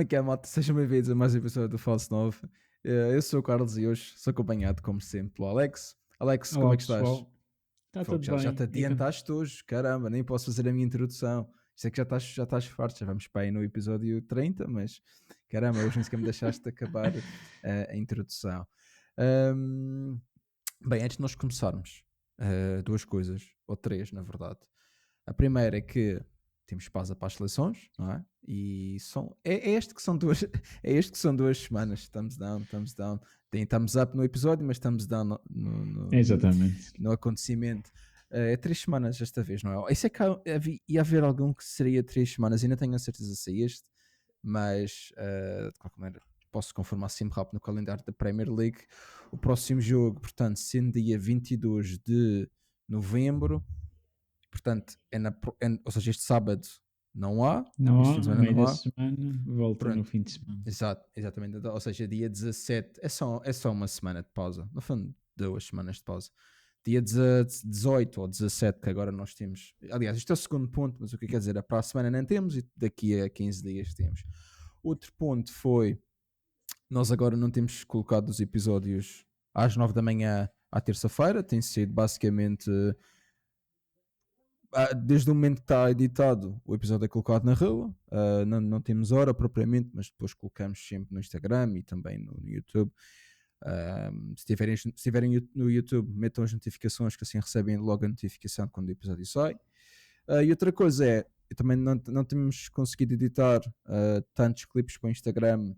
Como é que é, malta? Sejam bem-vindos a mais um episódio do Falso 9. Eu sou o Carlos e hoje sou acompanhado, como sempre, pelo Alex. Alex, como Olá é que estás? pessoal, está Fogo, tudo já te bem? adiantaste hoje, caramba, nem posso fazer a minha introdução. Isto é que já estás farto, já vamos para aí no episódio 30, mas caramba, hoje nem sequer me deixaste acabar a introdução. Ahm, Bem, antes de nós começarmos, duas coisas, ou três, na verdade. A primeira é que temos pausa para as seleções, não é? E é este que são duas, é este que são 2 semanas. Estamos down, estamos down. Estamos up no episódio, mas estamos down Exatamente. no acontecimento. É 3 semanas esta vez, não é? Isso é que ia haver algum que seria 3 semanas, ainda tenho a certeza se é este, mas de qualquer maneira posso confirmar sempre rápido no calendário da Premier League. O próximo jogo, portanto, sendo dia 22 de novembro, portanto, ou seja, este sábado não há, Não este há, fim de a semana meio não da há, semana, volta no pronto, fim de semana. exatamente, então, ou seja, dia 17 é só uma semana de pausa, no fundo, 2 semanas de pausa. Dia 18 ou 17, que agora nós temos, aliás, isto é o segundo ponto, mas o que quer dizer, é para a semana não temos e daqui a 15 dias temos. Outro ponto foi, nós agora não temos colocado os episódios às 9 da manhã à terça-feira, tem sido basicamente desde o momento que está editado, o episódio é colocado na rua. Não temos hora propriamente, mas depois colocamos sempre no Instagram e também no YouTube. Se estiverem no YouTube, metam as notificações, que assim recebem logo a notificação quando o episódio sai. E outra coisa é, também não temos conseguido editar tantos clipes para o Instagram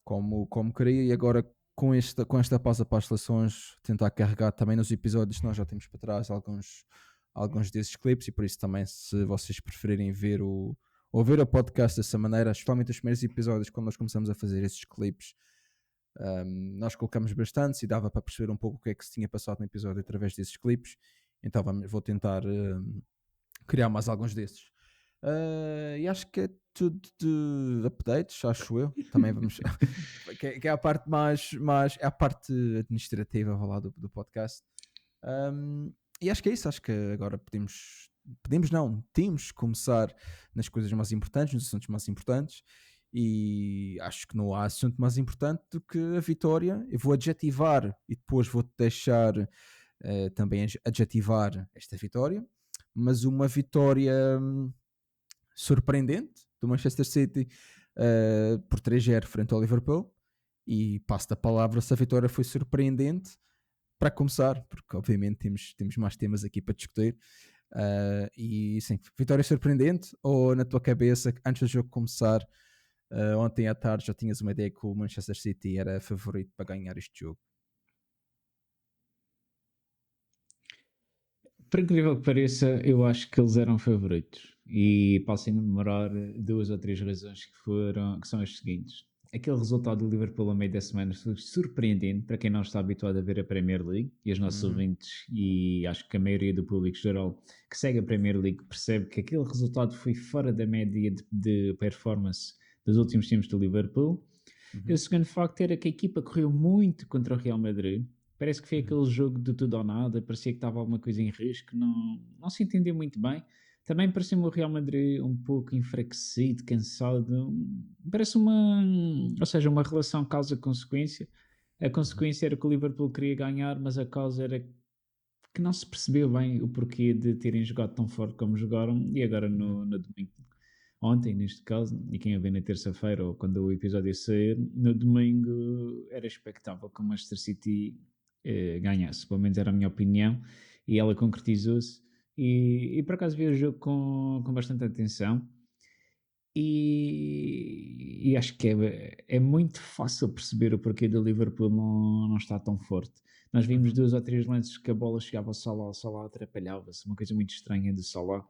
como queria, e agora com esta pausa para as seleções, tentar carregar também nos episódios que nós já temos para trás alguns desses clipes, e por isso também, se vocês preferirem ouvir o podcast dessa maneira, especialmente os primeiros episódios, quando nós começamos a fazer esses clipes, nós colocamos bastante e dava para perceber um pouco o que é que se tinha passado no episódio através desses clipes. Então vou tentar criar mais alguns desses. E acho que é tudo de updates, acho eu. Também vamos. que é a parte mais. É a parte administrativa, vou lá, do podcast. E acho que é isso. Acho que agora temos que começar nas coisas mais importantes, nos assuntos mais importantes. E acho que não há assunto mais importante do que a vitória. Eu vou adjetivar e depois vou-te deixar também adjetivar esta vitória. Mas uma vitória surpreendente do Manchester City por 3-0 frente ao Liverpool. E passo da palavra se a vitória foi surpreendente para começar, porque obviamente temos mais temas aqui para discutir. E sim, vitória surpreendente, ou na tua cabeça, antes do jogo começar, ontem à tarde já tinhas uma ideia que o Manchester City era favorito para ganhar este jogo? Por incrível que pareça, eu acho que eles eram favoritos. E posso enumerar 2 ou 3 razões que são as seguintes. Aquele resultado do Liverpool a meio da semana foi surpreendente para quem não está habituado a ver a Premier League e os nossos ouvintes, e acho que a maioria do público geral que segue a Premier League percebe que aquele resultado foi fora da média de performance dos últimos tempos do Liverpool. E o segundo facto era que a equipa correu muito contra o Real Madrid. Parece que foi aquele jogo de tudo ou nada, parecia que estava alguma coisa em risco, não se entendeu muito bem. Também pareceu-me o Real Madrid um pouco enfraquecido, cansado. Parece ou seja, uma relação causa-consequência. A consequência era que o Liverpool queria ganhar, mas a causa era que não se percebeu bem o porquê de terem jogado tão forte como jogaram. E agora no domingo, ontem neste caso, e quem a vê na terça-feira ou quando o episódio sair, no domingo era expectável que o Manchester City ganhasse, pelo menos era a minha opinião, e ela concretizou-se. E por acaso vi o jogo com bastante atenção. E acho que é muito fácil perceber o porquê do Liverpool não está tão forte. Nós vimos 2 ou 3 lances que a bola chegava ao Salah, o Salah atrapalhava-se, uma coisa muito estranha do Salah.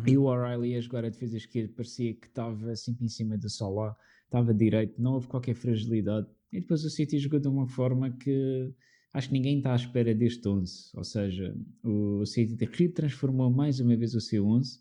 E o O'Reilly a jogar a defesa esquerda parecia que estava sempre em cima do Salah, estava direito, não houve qualquer fragilidade. E depois o City jogou de uma forma que acho que ninguém está à espera deste 11. Ou seja, o City retransformou mais uma vez o seu 11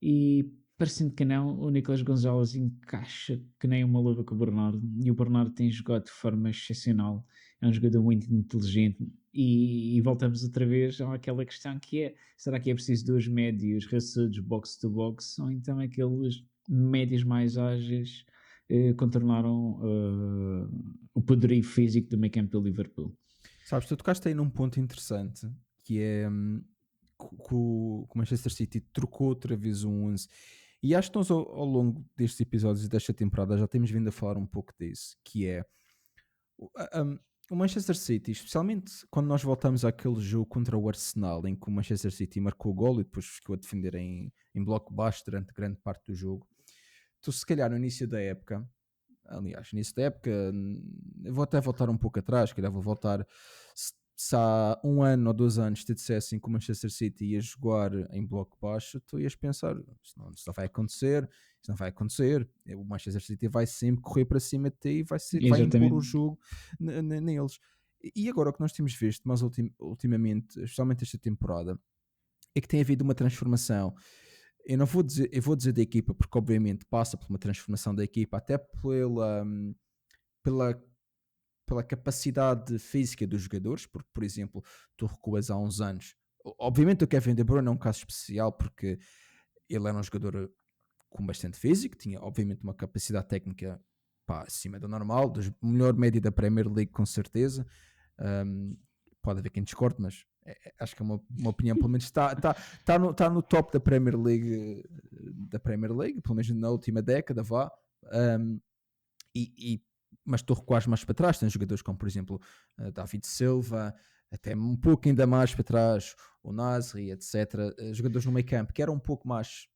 e, parecendo que não, o Nicolas Gonzalez encaixa que nem uma luva com o Bernardo, e o Bernardo tem jogado de forma excepcional. É um jogador muito inteligente. E voltamos outra vez àquela questão que é: será que é preciso 2 médios raçudos box to box, ou então aqueles médios mais ágeis contornaram o poderio físico do meio campo do Liverpool. Sabes, tu tocaste aí num ponto interessante, que é que o Manchester City trocou outra vez um 11. E acho que nós ao longo destes episódios e desta temporada já temos vindo a falar um pouco disso, que é o Manchester City, especialmente quando nós voltamos àquele jogo contra o Arsenal, em que o Manchester City marcou o gol e depois ficou a defender em bloco baixo durante grande parte do jogo. Tu se calhar no início da época, aliás, no início da época, eu vou até voltar um pouco atrás, calhar vou voltar se há 1 ano ou 2 anos te dissessem que o Manchester City ia jogar em bloco baixo, tu ias pensar, isto não vai acontecer, isto não vai acontecer, o Manchester City vai sempre correr para cima de ti e vai impor o Exatamente. jogo neles. E agora o que nós temos visto, mas ultimamente, especialmente esta temporada, é que tem havido uma transformação. Eu vou dizer da equipa, porque obviamente passa por uma transformação da equipa, até pela, pela capacidade física dos jogadores, porque, por exemplo, tu recuas há uns anos. Obviamente o Kevin De Bruyne é um caso especial, porque ele era um jogador com bastante físico, tinha obviamente uma capacidade técnica acima do normal, melhor média da Premier League com certeza. Pode haver quem discorde, mas acho que é uma opinião, pelo menos está no top da Premier League, pelo menos na última década, vá. Mas tu recuas mais para trás, tens jogadores como, por exemplo, David Silva, até um pouco ainda mais para trás, o Nasri, etc. Jogadores no meio campo que eram um pouco mais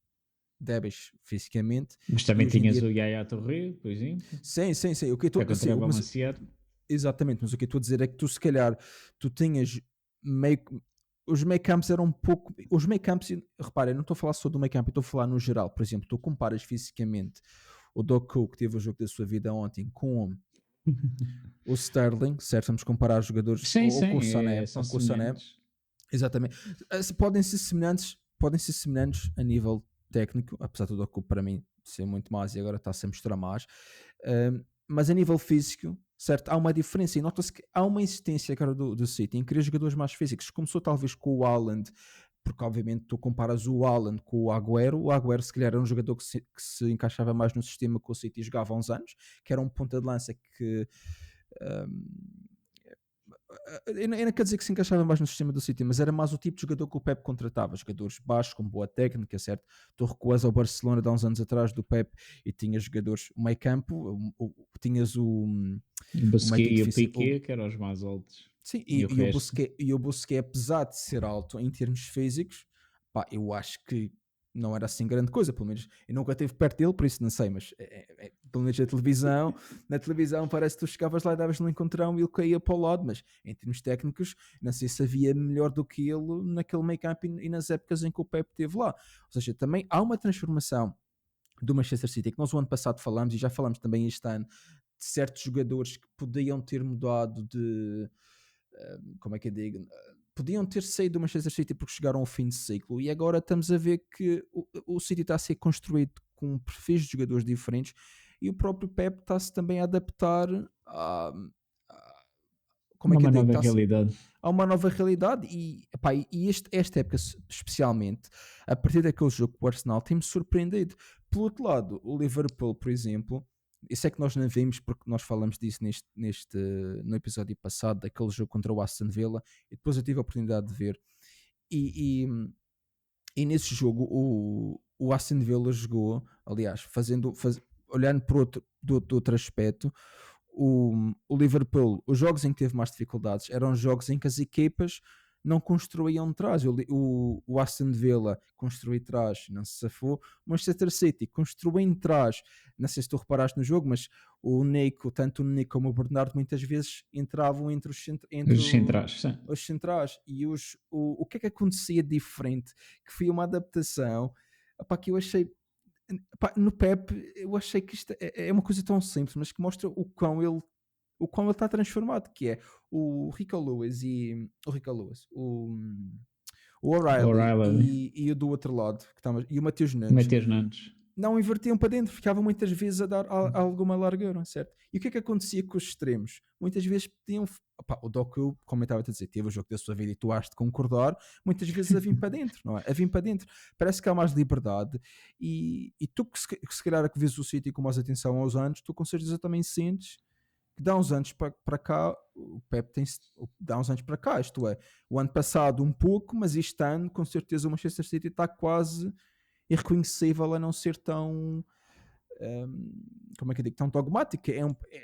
débeis fisicamente. Mas E também hoje em tinhas dia, o Yaya Touré, por exemplo, sim. O que eu que estou, sim, acompanhava o Maciel. exatamente, mas o que eu estou a dizer é que tu, se calhar, tu tinhas meio. Os meio campos eram um pouco. Os meio campos, repara, eu não estou a falar só do meio campo, eu estou a falar no geral. Por exemplo, tu comparas fisicamente o Doku, que teve o jogo da sua vida ontem, com o Sterling, certo? Vamos comparar os jogadores Sim, ou com o sim, Sané, são semelhantes. exatamente. Podem ser semelhantes a nível técnico, apesar de o Doku para mim ser muito mais e agora está a mostrar mais. Mas a nível físico, certo? Há uma diferença e nota-se que há uma insistência agora do City em querer jogadores mais físicos. Começou talvez com o Haaland, porque obviamente tu comparas o Haaland com o Agüero se calhar era um jogador que se encaixava mais no sistema que o City jogava há uns anos, que era um ponta de lança que eu não quero dizer que se encaixava mais no sistema do City, mas era mais o tipo de jogador que o Pep contratava, jogadores baixos, com boa técnica, certo? Tu recuas ao Barcelona de há uns anos atrás do Pep e tinhas jogadores meio campo, tinhas O como é que Busquets é e o difícil, Piqué, que eram os mais altos. sim, E o resto. E o Busquets, apesar de ser alto em termos físicos, eu acho que não era assim grande coisa, pelo menos eu nunca esteve perto dele, por isso não sei, mas pelo menos na televisão parece que tu chegavas lá e davas no encontrão e ele caía para o lado, mas em termos técnicos, não sei se havia melhor do que ele naquele meio campo e nas épocas em que o Pep esteve lá. Ou seja, também há uma transformação do Manchester City, que nós o ano passado falamos e já falamos também este ano, de certos jogadores que podiam ter mudado de como é que eu digo, podiam ter saído do Manchester City porque chegaram ao fim de ciclo e agora estamos a ver que o City está a ser construído com perfis de jogadores diferentes e o próprio Pep está-se também a adaptar a- como é Uma que eu digo, nova realidade. a uma nova realidade e, epá, esta época especialmente, a partir daquele jogo com o Arsenal, tem-me surpreendido. Pelo outro lado, o Liverpool, por exemplo, isso é que nós não vimos porque nós falamos disso no episódio passado, daquele jogo contra o Aston Villa, e depois eu tive a oportunidade de ver. E, e, e nesse jogo o Aston Villa jogou, aliás, olhando por do outro aspecto, o Liverpool, os jogos em que teve mais dificuldades eram jogos em que as equipas não construíam trás. O Aston Villa construiu trás, não se safou. O Manchester City construiu em trás. Não sei se tu reparaste no jogo, mas tanto o Nico como o Bernardo muitas vezes entravam entre Os centrais, sim. os centrais. E o que é que acontecia diferente? Que foi uma adaptação, epá, que eu achei. Epá, no Pep, eu achei que isto é uma coisa tão simples, mas que mostra o quão ele está transformado, que é o O'Reilly O'Reilly, e o do outro lado, e o Matheus Nunes. Matheus Nunes. não invertiam para dentro, ficavam muitas vezes a dar alguma largura, certo? E o que é que acontecia com os extremos? Muitas vezes pediam. Opá, o Doku, como eu estava a dizer, teve o jogo da sua vida e tu has de concordar, muitas vezes a vir para dentro, não é? A vir para dentro. Parece que há mais liberdade e tu que se calhar que vês o City com mais atenção aos anos, tu com certeza também sentes que dá uns anos para cá, o Pep dá uns anos para cá, isto é, o ano passado um pouco, mas este ano com certeza o Manchester City está quase irreconhecível a não ser tão como é que eu digo, tão dogmático,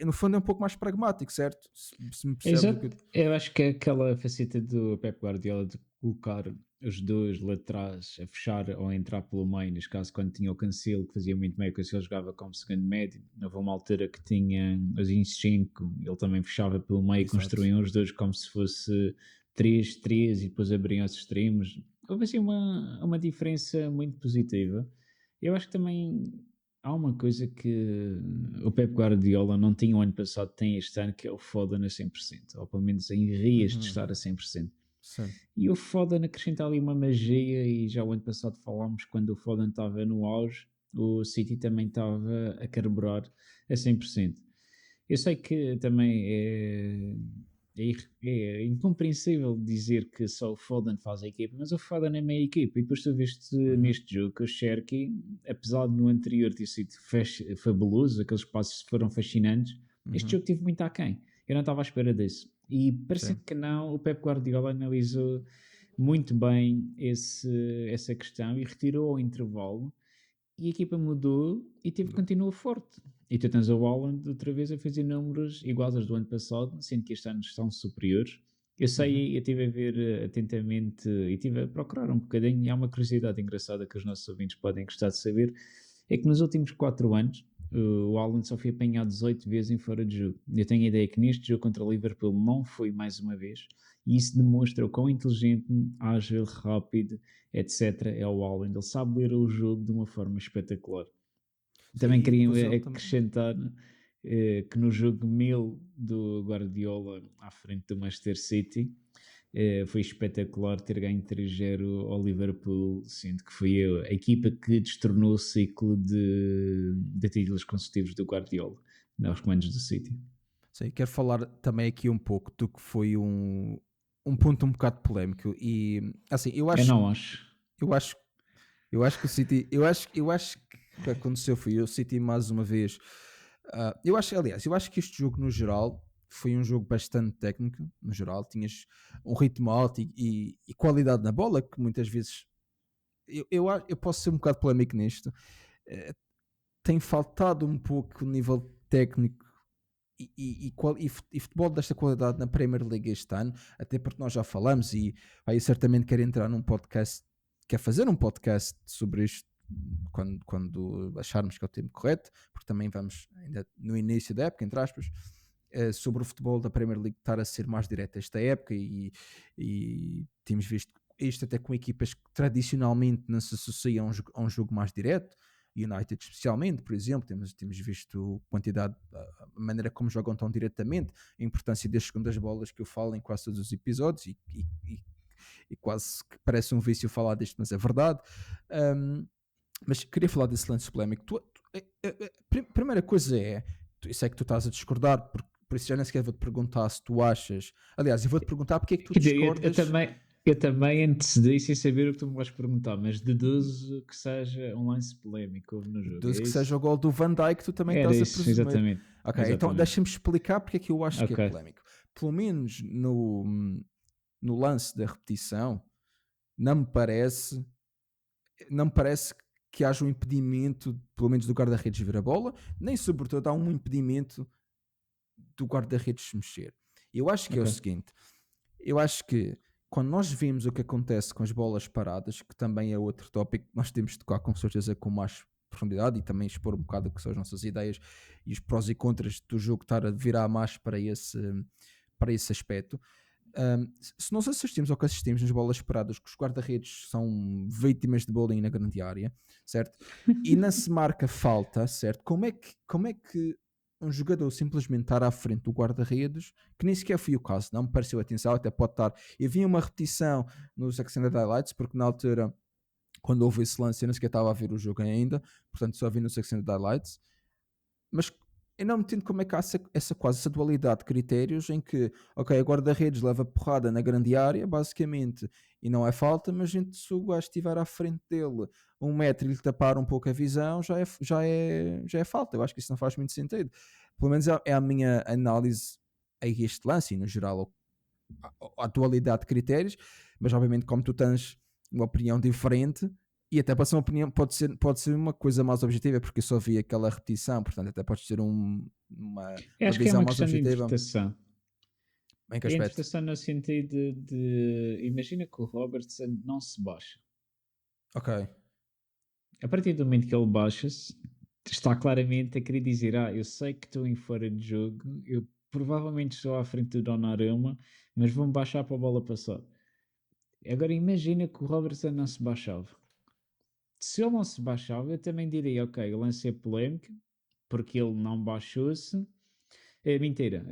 no fundo é um pouco mais pragmático, certo? Se me percebes o que Exato. Eu acho que é aquela faceta do Pep Guardiola de colocar os dois laterais a fechar ou a entrar pelo meio, neste caso quando tinha o Cancelo, que fazia muito bem, o Cancelo jogava como segundo médio, houve uma altura que tinha o Zinchenko, ele também fechava pelo meio e construíam os dois como se fosse 3-3 e depois abriam os extremos. Houve assim uma diferença muito positiva. Eu acho que também há uma coisa que o Pep Guardiola não tinha o ano passado, tem este ano, que é o Foden a 100%, ou pelo menos em vias de estar a 100%. Sim. E o Foden acrescenta ali uma magia, e já o ano passado falámos, quando o Foden estava no auge, o City também estava a carburar a 100%. Eu sei que também é incompreensível dizer que só o Foden faz a equipa, mas o Foden é meia equipa. E depois tu viste neste jogo que o Cherki, apesar de no anterior ter sido fabuloso, aqueles passos foram fascinantes, este jogo teve muito aquém. Eu não estava à espera disso. E parecendo que não, o Pep Guardiola analisou muito bem essa questão e retirou ao intervalo, e a equipa mudou e continua forte. E tu tens o Haaland outra vez a fazer números iguais aos do ano passado, sendo que este ano são superiores. Eu sei, eu estive a ver atentamente e estive a procurar um bocadinho, e há uma curiosidade engraçada que os nossos ouvintes podem gostar de saber, é que nos últimos 4 anos o Haaland só foi apanhado 18 vezes em fora de jogo. Eu tenho a ideia que neste jogo contra o Liverpool não foi mais uma vez, e isso demonstra o quão inteligente, ágil, rápido, etc. é o Haaland. Ele sabe ler o jogo de uma forma espetacular. Também queria acrescentar que no jogo 1000 do Guardiola à frente do Manchester City foi espetacular ter ganho 3-0 ao Liverpool, sendo que foi a equipa que destornou o ciclo de títulos consecutivos do Guardiola aos comandos do City. Sim, quero falar também aqui um pouco do que foi um ponto um bocado polémico, e assim, eu acho que o City, eu acho que o que aconteceu foi o City mais uma vez. Eu acho que este jogo no geral foi um jogo bastante técnico. No geral, tinhas um ritmo alto e qualidade na bola, que muitas vezes eu posso ser um bocado polémico nisto. Tem faltado um pouco o nível técnico e futebol desta qualidade na Premier League este ano, até porque nós já falamos, e aí certamente quero entrar num podcast, quer fazer um podcast sobre isto quando acharmos que é o tempo correto, porque também vamos ainda no início da época, entre aspas, sobre o futebol da Premier League estar a ser mais direto esta época, e temos visto isto até com equipas que tradicionalmente não se associam a um jogo mais direto. United especialmente, por exemplo, temos visto a maneira como jogam tão diretamente, a importância das segundas bolas, que eu falo em quase todos os episódios, e quase que parece um vício falar disto, mas é verdade. Mas queria falar desse lance polémico. Primeira coisa eu sei que tu estás a discordar, por isso já nem sequer vou-te perguntar se tu achas. Aliás, eu vou-te perguntar porque é que tu discordas. Eu também antecedi sem saber o que tu me vais perguntar, mas deduzo que seja um lance polémico no jogo. Deduzo que seja o gol do Van Dijk, tu também estás a presumir. Exatamente. Ok, exatamente. Então deixa-me explicar porque é que eu acho que é polémico. Pelo menos no lance da repetição, não me parece que haja um impedimento, pelo menos do guarda-redes ver a bola, nem sobretudo há um impedimento do guarda-redes se mexer. Eu acho que é o seguinte, eu acho que quando nós vemos o que acontece com as bolas paradas, que também é outro tópico que nós temos de tocar com certeza com mais profundidade, e também expor um bocado o que são as nossas ideias e os prós e contras do jogo estar a virar mais para esse aspecto. Se nós assistimos ao que assistimos nas bolas paradas, que os guarda-redes são vítimas de bullying na grande área, certo? E não se marca falta, certo? Como é que um jogador simplesmente estar à frente do guarda-redes, que nem sequer foi o caso, não me pareceu atenção, até pode estar. Eu vi uma repetição nos Extended Highlights, porque na altura, quando houve esse lance, eu nem sequer estava a ver o jogo ainda, portanto só vi no Second de Highlights, mas eu não me entendo como é que há essa dualidade de critérios em que, ok, a guarda-redes leva porrada na grande área, basicamente, e não é falta, mas gente, se o gajo estiver à frente dele 1 metro e lhe tapar um pouco a visão, já é falta. Eu acho que isso não faz muito sentido. Pelo menos é a minha análise a este lance e no geral a dualidade de critérios, mas obviamente como tu tens uma opinião diferente e até pode ser uma opinião, pode ser uma coisa mais objetiva, porque eu só vi aquela repetição, portanto até pode ser uma Eu acho que é visão uma mais questão de objetiva. interpretação. Em que E a aspecto? interpretação no sentido de imagina que o Robertson não se baixa. Ok. A partir do momento que ele baixa-se, está claramente a querer dizer: eu sei que estou em fora de jogo, eu provavelmente estou à frente do Donnarumma, mas vou-me baixar para a bola passar. Agora imagina que o Robertson não se baixava. Se ele não se baixava, eu também diria: ok, o lance é polémico, porque ele não baixou-se. Mentira,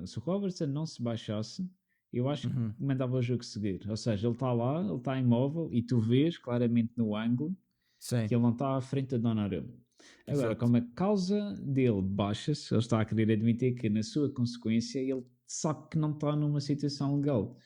se o Robertson não se baixasse, eu acho que Uhum. mandava o jogo seguir. Ou seja, ele está lá, ele está imóvel e tu vês claramente no ângulo Sim, que ele não está à frente da Donnarumma. Agora, exato. como a causa dele baixa-se, ele está a querer admitir que na sua consequência ele sabe que não está numa situação legal.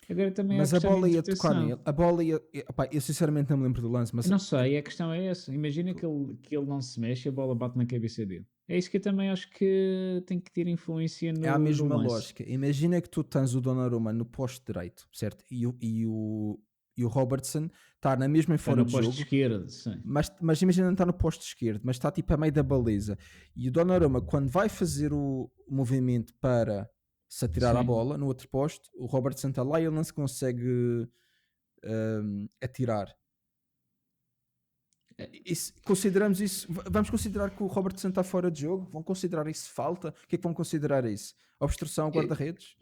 Agora também é a Mas a questão de bola ia tocar interpretação. nele. A bola ia. Opá, eu sinceramente não me lembro do lance, mas Eu não sei, a questão é essa. Imagina que ele não se mexe e a bola bate na cabeça dele. É isso que eu também acho que tem que ter influência é a no mesma lance. lógica. Imagina que tu tens o Donnarumma no posto direito, certo? E o Robertson está na mesma em Está fora no de posto jogo, esquerdo, sim. mas imagina não está no posto esquerdo, mas está tipo a meio da baliza. E o Donnarumma, quando vai fazer o movimento para se atirar à Sim. bola no outro posto, o Robertson está lá e ele não se consegue atirar. Consideramos isso, vamos considerar que o Robertson está fora de jogo? Vão considerar isso falta? O que é que vão considerar isso? Obstrução ao E- guarda-redes?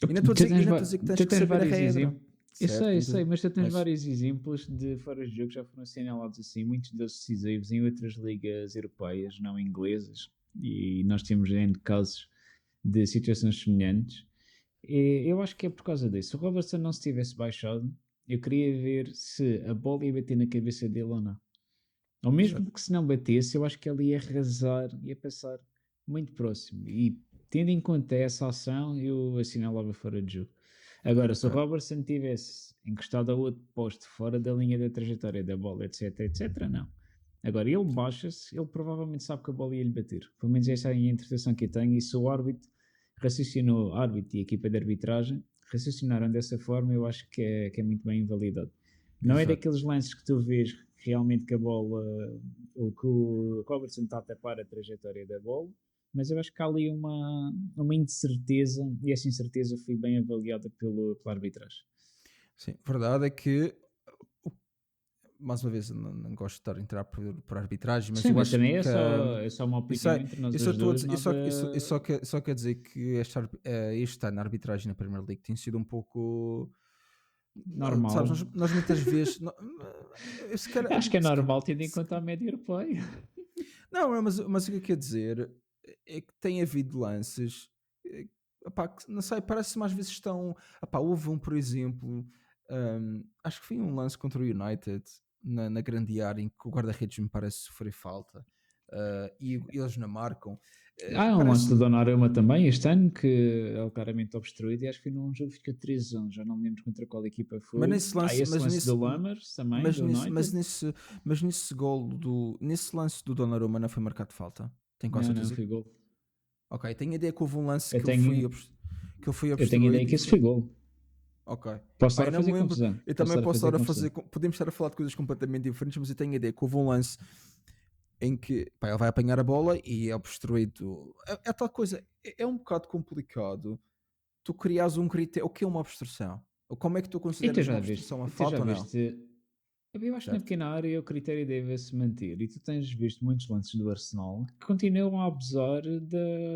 E não Tu estou a dizer que tens tu que tens saber a vários regra, exemplos. certo? Eu sei, mas tu tens Mas vários exemplos de fora de jogo que já foram assinalados assim, muitos deles decisivos em outras ligas europeias, não inglesas, e nós temos ainda casos de situações semelhantes. E eu acho que é por causa disso. Se o Robertson não se tivesse baixado, eu queria ver se a bola ia bater na cabeça dele ou não. Ou exato. mesmo que se não batesse, eu acho que ele ia arrasar, ia passar muito próximo. E tendo em conta essa ação, eu assinalava fora de jogo. Agora, se o Ok. Robertson tivesse encostado a outro posto fora da linha da trajetória da bola, etc, etc, não. Agora, ele baixa-se, ele provavelmente sabe que a bola ia lhe bater. Pelo menos essa é a interpretação que eu tenho. E se o árbitro e a equipa de arbitragem raciocinaram dessa forma, eu acho que é muito bem invalidado. Não é Exato. daqueles lances que tu vês realmente que a bola, ou que o Robertson está a tapar a trajetória da bola, mas eu acho que há ali uma incerteza, e essa incerteza foi bem avaliada pela arbitragem. Sim, verdade é que, o- mais uma vez, eu não gosto de estar a entrar por arbitragem, mas Sim, eu mas acho também que. é só uma Eu opinião sei, entre nós eu só os estou a dois, dizer, nada só quer dizer que este ano a arbitragem na Premier League tem sido um pouco. Sabes, normal. nós muitas vezes. Eu se calhar- Acho que é se ca- normal tendo em se- conta a média europeia. não, mas o que eu quero dizer é que tem havido lances. Epá, que, não sei, parece que mais vezes estão. Epá, houve um, por exemplo, acho que foi um lance contra o United na grande área em que o guarda-redes me parece sofrer falta e eles não marcam. Há um lance do Parece-me. Donnarumma também este ano que é claramente obstruído e acho que foi num jogo que fica 3-1, já não me lembro contra qual equipa Mas foi. nesse Há lance, esse lance do Lammers também, mas do nesse, United. nesse lance do Donnarumma não foi marcado falta. Tenho quase Não, não certeza. foi gol. Ok, tenho a ideia que houve um lance Eu tenho, que ele foi eu tenho a ideia obstruído que e esse foi. foi gol. Ok. Posso Pá, estar eu a não me fazer lembro. confusão. Eu Posso também estar a posso fazer estar a confusão. fazer. Podemos estar a falar de coisas completamente diferentes, mas eu tenho a ideia que houve um lance em que pá, ele vai apanhar a bola e é obstruído. É tal coisa. É um bocado complicado tu crias um critério. O que é uma obstrução? Ou como é que tu consideras uma obstrução a E tu já falta ou não? viste. Eu acho que na Certo? pequena área o critério deve se manter. E tu tens visto muitos lances do Arsenal que continuam a abusar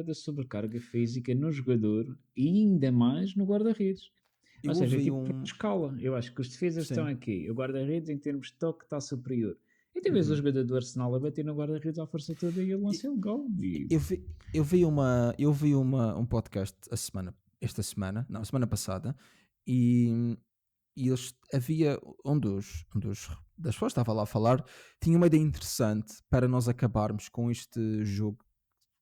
da sobrecarga física no jogador e ainda mais no guarda-redes. Ou Eu seja, é ouvi tipo por um. escala. Eu acho que os defesas estão Sim. aqui. O guarda-redes, em termos de toque, está superior. E tu vês o Uhum. jogador do Arsenal a bater no guarda-redes à força toda e ele lança o gol. E Eu vi, um podcast esta semana, não, a semana passada, e e havia das pessoas que estava lá a falar, tinha uma ideia interessante para nós acabarmos com este jogo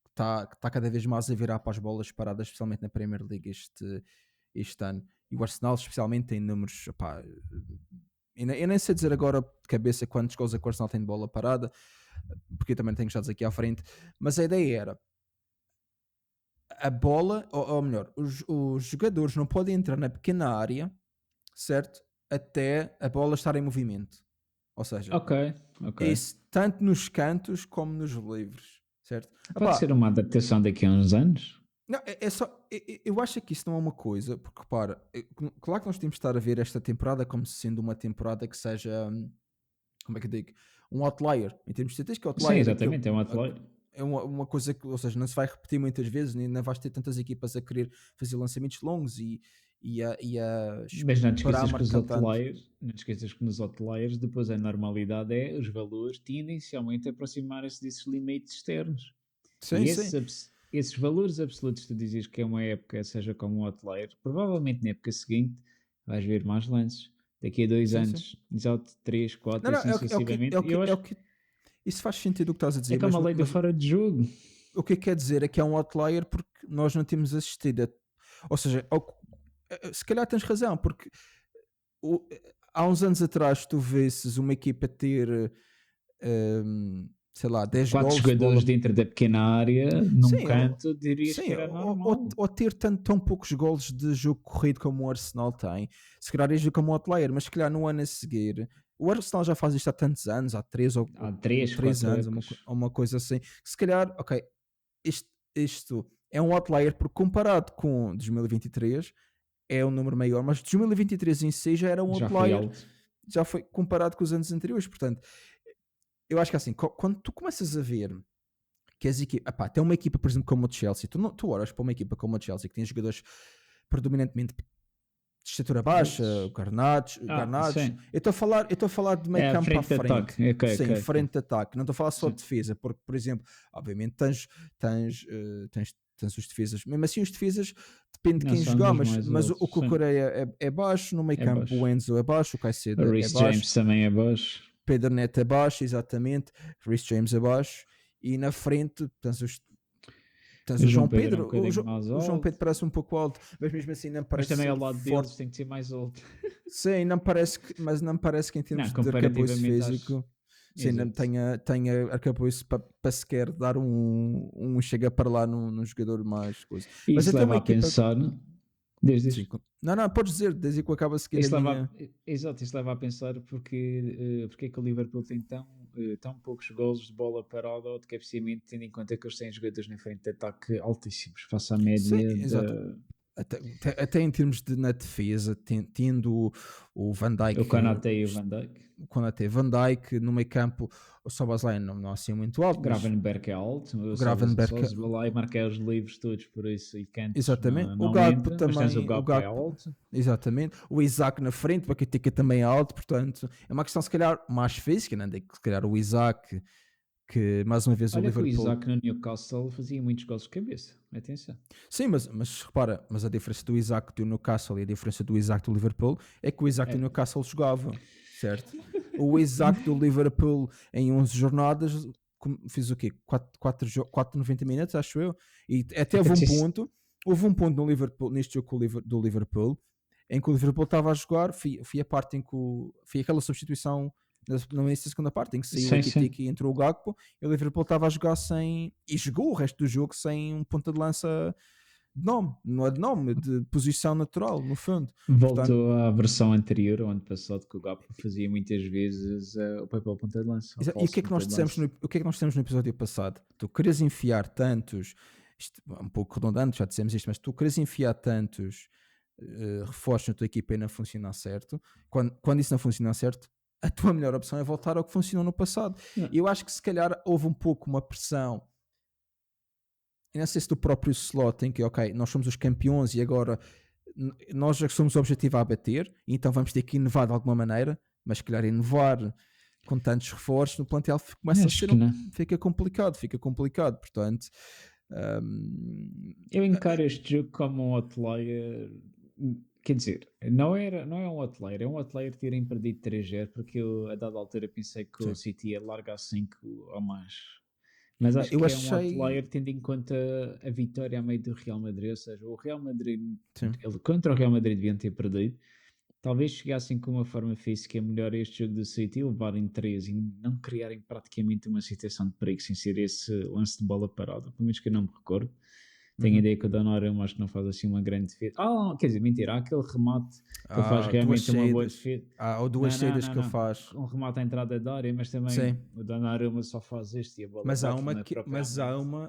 que está cada vez mais a virar para as bolas paradas, especialmente na Premier League este ano. E o Arsenal especialmente tem números, opá, eu nem sei dizer agora de cabeça quantos gols é que o Arsenal tem de bola parada, porque eu também tenho estados aqui à frente, mas a ideia era a bola, ou melhor, os jogadores não podem entrar na pequena área, certo? Até a bola estar em movimento. Ou seja, Ok. isso tanto nos cantos como nos livres, certo? Pode ser uma adaptação daqui a uns anos. Não, é só. Eu acho que isso não é uma coisa, porque repara, claro que nós temos de estar a ver esta temporada como sendo uma temporada que seja, como é que eu digo, um outlier, em termos de estatística, Sim, outlier exatamente, é um atleta. é uma coisa que, ou seja, não se vai repetir muitas vezes, nem vais ter tantas equipas a querer fazer lançamentos longos e a Mas não te esperar esqueças que os marcar tanto. outliers, não te esqueças que nos outliers, depois a normalidade é os valores tendencialmente aproximarem-se desses limites externos. Sim, E sim. esses valores absolutos, tu dizes que é uma época, seja como um outlier, provavelmente na época seguinte vais ver mais lances. Daqui a 2 Sim, sim. anos, exato, 3, 4, Não, assim sucessivamente. E eu acho que isso faz sentido o que estás a é dizer, como a lei do fora de jogo. o que quer dizer é que é um outlier porque nós não temos assistido ou seja, se calhar tens razão, porque o- há uns anos atrás tu vesses uma equipa ter sei lá, 10 4 gols de jogadores bola. dentro da pequena área, num Sim, canto, dirias sim, que era normal. ou ter tão poucos gols de jogo corrido como o Arsenal tem, se calhar é como um outlier, mas se calhar no ano a seguir, o Arsenal já faz isto há tantos anos, há 3 Há ou 3, 3 4 anos, épocas. uma coisa assim, que se calhar, ok, isto é um outlier porque comparado com 2023 é um número maior, mas 2023 em si já era um Já foi outlier, alto. já foi comparado com os anos anteriores, portanto, eu acho que assim, quando tu começas a ver que as equipas, tem uma equipa, por exemplo, como o Chelsea, tu olhas para uma equipa como o Chelsea que tem jogadores predominantemente de estatura baixa, Altos. Garnados. Sim. Eu estou a falar de meio É a campo à frente de frente. ataque. Ok, Sim, ok, ok. frente de ataque. Não estou a falar só de Sim. defesa, porque, por exemplo, obviamente tens os defesas. Mesmo assim, os defesas depende de Não quem são jogar, dos mas, mais mas o altos. Sim. Cucurella é baixo, no meio É campo o baixo. Enzo é baixo, o A Caicedo é Reece baixo, James também é baixo. Pedro Neto é baixo, exatamente, Reece James é baixo, e na frente tens O o João João Pedro é um Pedro. bocadinho mais O João alto. Pedro parece um pouco alto, mas mesmo assim não Mas parece também ao ser lado forte. deles tem que ser mais alto. Sim, mas não parece que em Não, termos de arcabouço comparativamente acho. físico, sim, não Exato. tenha arcabouço para sequer dar um chega para lá num jogador mais coisa. E Mas isso até uma leva a equipa. pensar. Desde Sim, não, podes dizer, desde que eu acabo a seguir a Isso leva minha. exato, isso leva a pensar porque é que o Liverpool tem tão poucos golos de bola parada ou de cabeceamento, tendo em conta que eles têm jogadores na frente de ataque altíssimos, face à Sim, média exato. da. Até em termos de na defesa, tendo o Van O Dijk, Konaté e o Van Dijk. quando até Van Dijk, no meio campo, o Szoboszlai não é assim muito alto, mas Gravenberg é alto, o só Gravenberch, se vê lá e marcar os livros todos por isso e cantos exatamente, o não Gakpo entra, mas tens o também, Gakpo é alto. exatamente, o Isaac na frente, o Paquetá também é alto, portanto, é uma questão se calhar mais física, não é? Se calhar o Isaac, que mais uma vez o Olha que o Liverpool. Isaac no Newcastle fazia muitos gols de cabeça, atenção. Sim, mas repara, mas a diferença do Isaac do Newcastle e a diferença do Isaac do Liverpool é que o Isaac do É. Newcastle jogava, certo? O Isaac do Liverpool em 11 jornadas fiz o quê? 4 90 minutos, acho eu, e até houve um ponto no Liverpool, neste jogo do Liverpool, em que o Liverpool estava a jogar, foi a parte em que foi aquela substituição no início da segunda parte, em que saiu o Sim, sim. Ekitike e entrou o Gakpo, e o Liverpool estava a jogar e jogou o resto do jogo sem um ponta de lança de nome, não é de nome, de posição natural, no fundo. Portanto, Voltou à versão anterior, ao ano passado, que o Gakpo fazia muitas vezes o papel ponta de lança, o e o que falso é que ponta nós de dissemos lança. o que é que nós dissemos no episódio passado? Tu queres enfiar tantos, isto é um pouco redundante, já dissemos isto, mas tu queres enfiar tantos reforços na tua equipa e não funcionar certo, quando isso não funciona certo, a tua melhor opção é voltar ao que funcionou no passado. E eu acho que se calhar houve um pouco uma pressão, e não sei se do próprio slot, em que, ok, nós somos os campeões e agora nós já somos o objetivo a bater, então vamos ter que inovar de alguma maneira, mas se calhar inovar com tantos reforços no plantel começa a Acho ser que não. fica complicado, portanto Eu encaro este jogo como um outlier quer dizer, não é um outlier, é um outlier terem perdido 3-0, porque eu a dada altura pensei que o Sim. City ia largar 5 ou mais. Mas acho Eu que é um achei. outlier tendo em conta a vitória a meio do Real Madrid, ou seja, o Real Madrid, Sim. contra o Real Madrid deviam ter perdido. Talvez chegassem com uma forma física melhor a este jogo do City, levarem 3 e não criarem praticamente uma situação de perigo sem ser esse lance de bola parada, pelo menos que eu não me recordo. Tenho a Uhum. ideia que o Donnarumma acho que não faz assim uma grande defesa. Quer dizer, mentira, há aquele remate que ele faz Duas realmente uma boa saídas. defesa. Ou duas saídas Não, que ele não. faz. Um remate à entrada da área, mas também Sim. o Donnarumma só faz este e a bola Mas há bate uma na que, própria mente.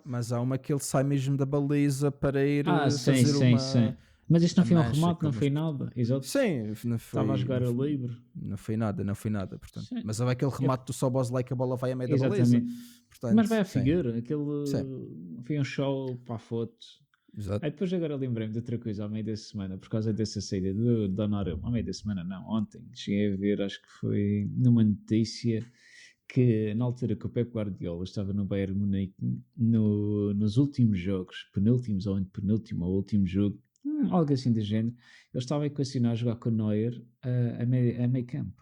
mas há uma que ele sai mesmo da baliza para ir Sim, fazer sim, sim. uma Mas isto a não foi um mancha, remate, não como foi nada. Exato. sim, não Estava a foi, jogar a livre. não foi nada, não foi nada, portanto. Sim. Mas houve aquele Eu- remate do Szoboszlai que a bola vai a meio da baliza, Exatamente. portanto, Mas vai a sim, figura, sim, aquele foi um show para a foto. exato. Aí depois agora lembrei-me de outra coisa ao meio da semana, por causa dessa saída do Donnarumma, ao meio da semana não, ontem, cheguei a ver, acho que foi numa notícia, que na altura que o Pep Guardiola estava no Bayern Munique, nos últimos jogos, penúltimos ou antepenúltimo ou último jogo, algo assim do género, ele estava a equacionar a jogar com o Neuer a meio campo.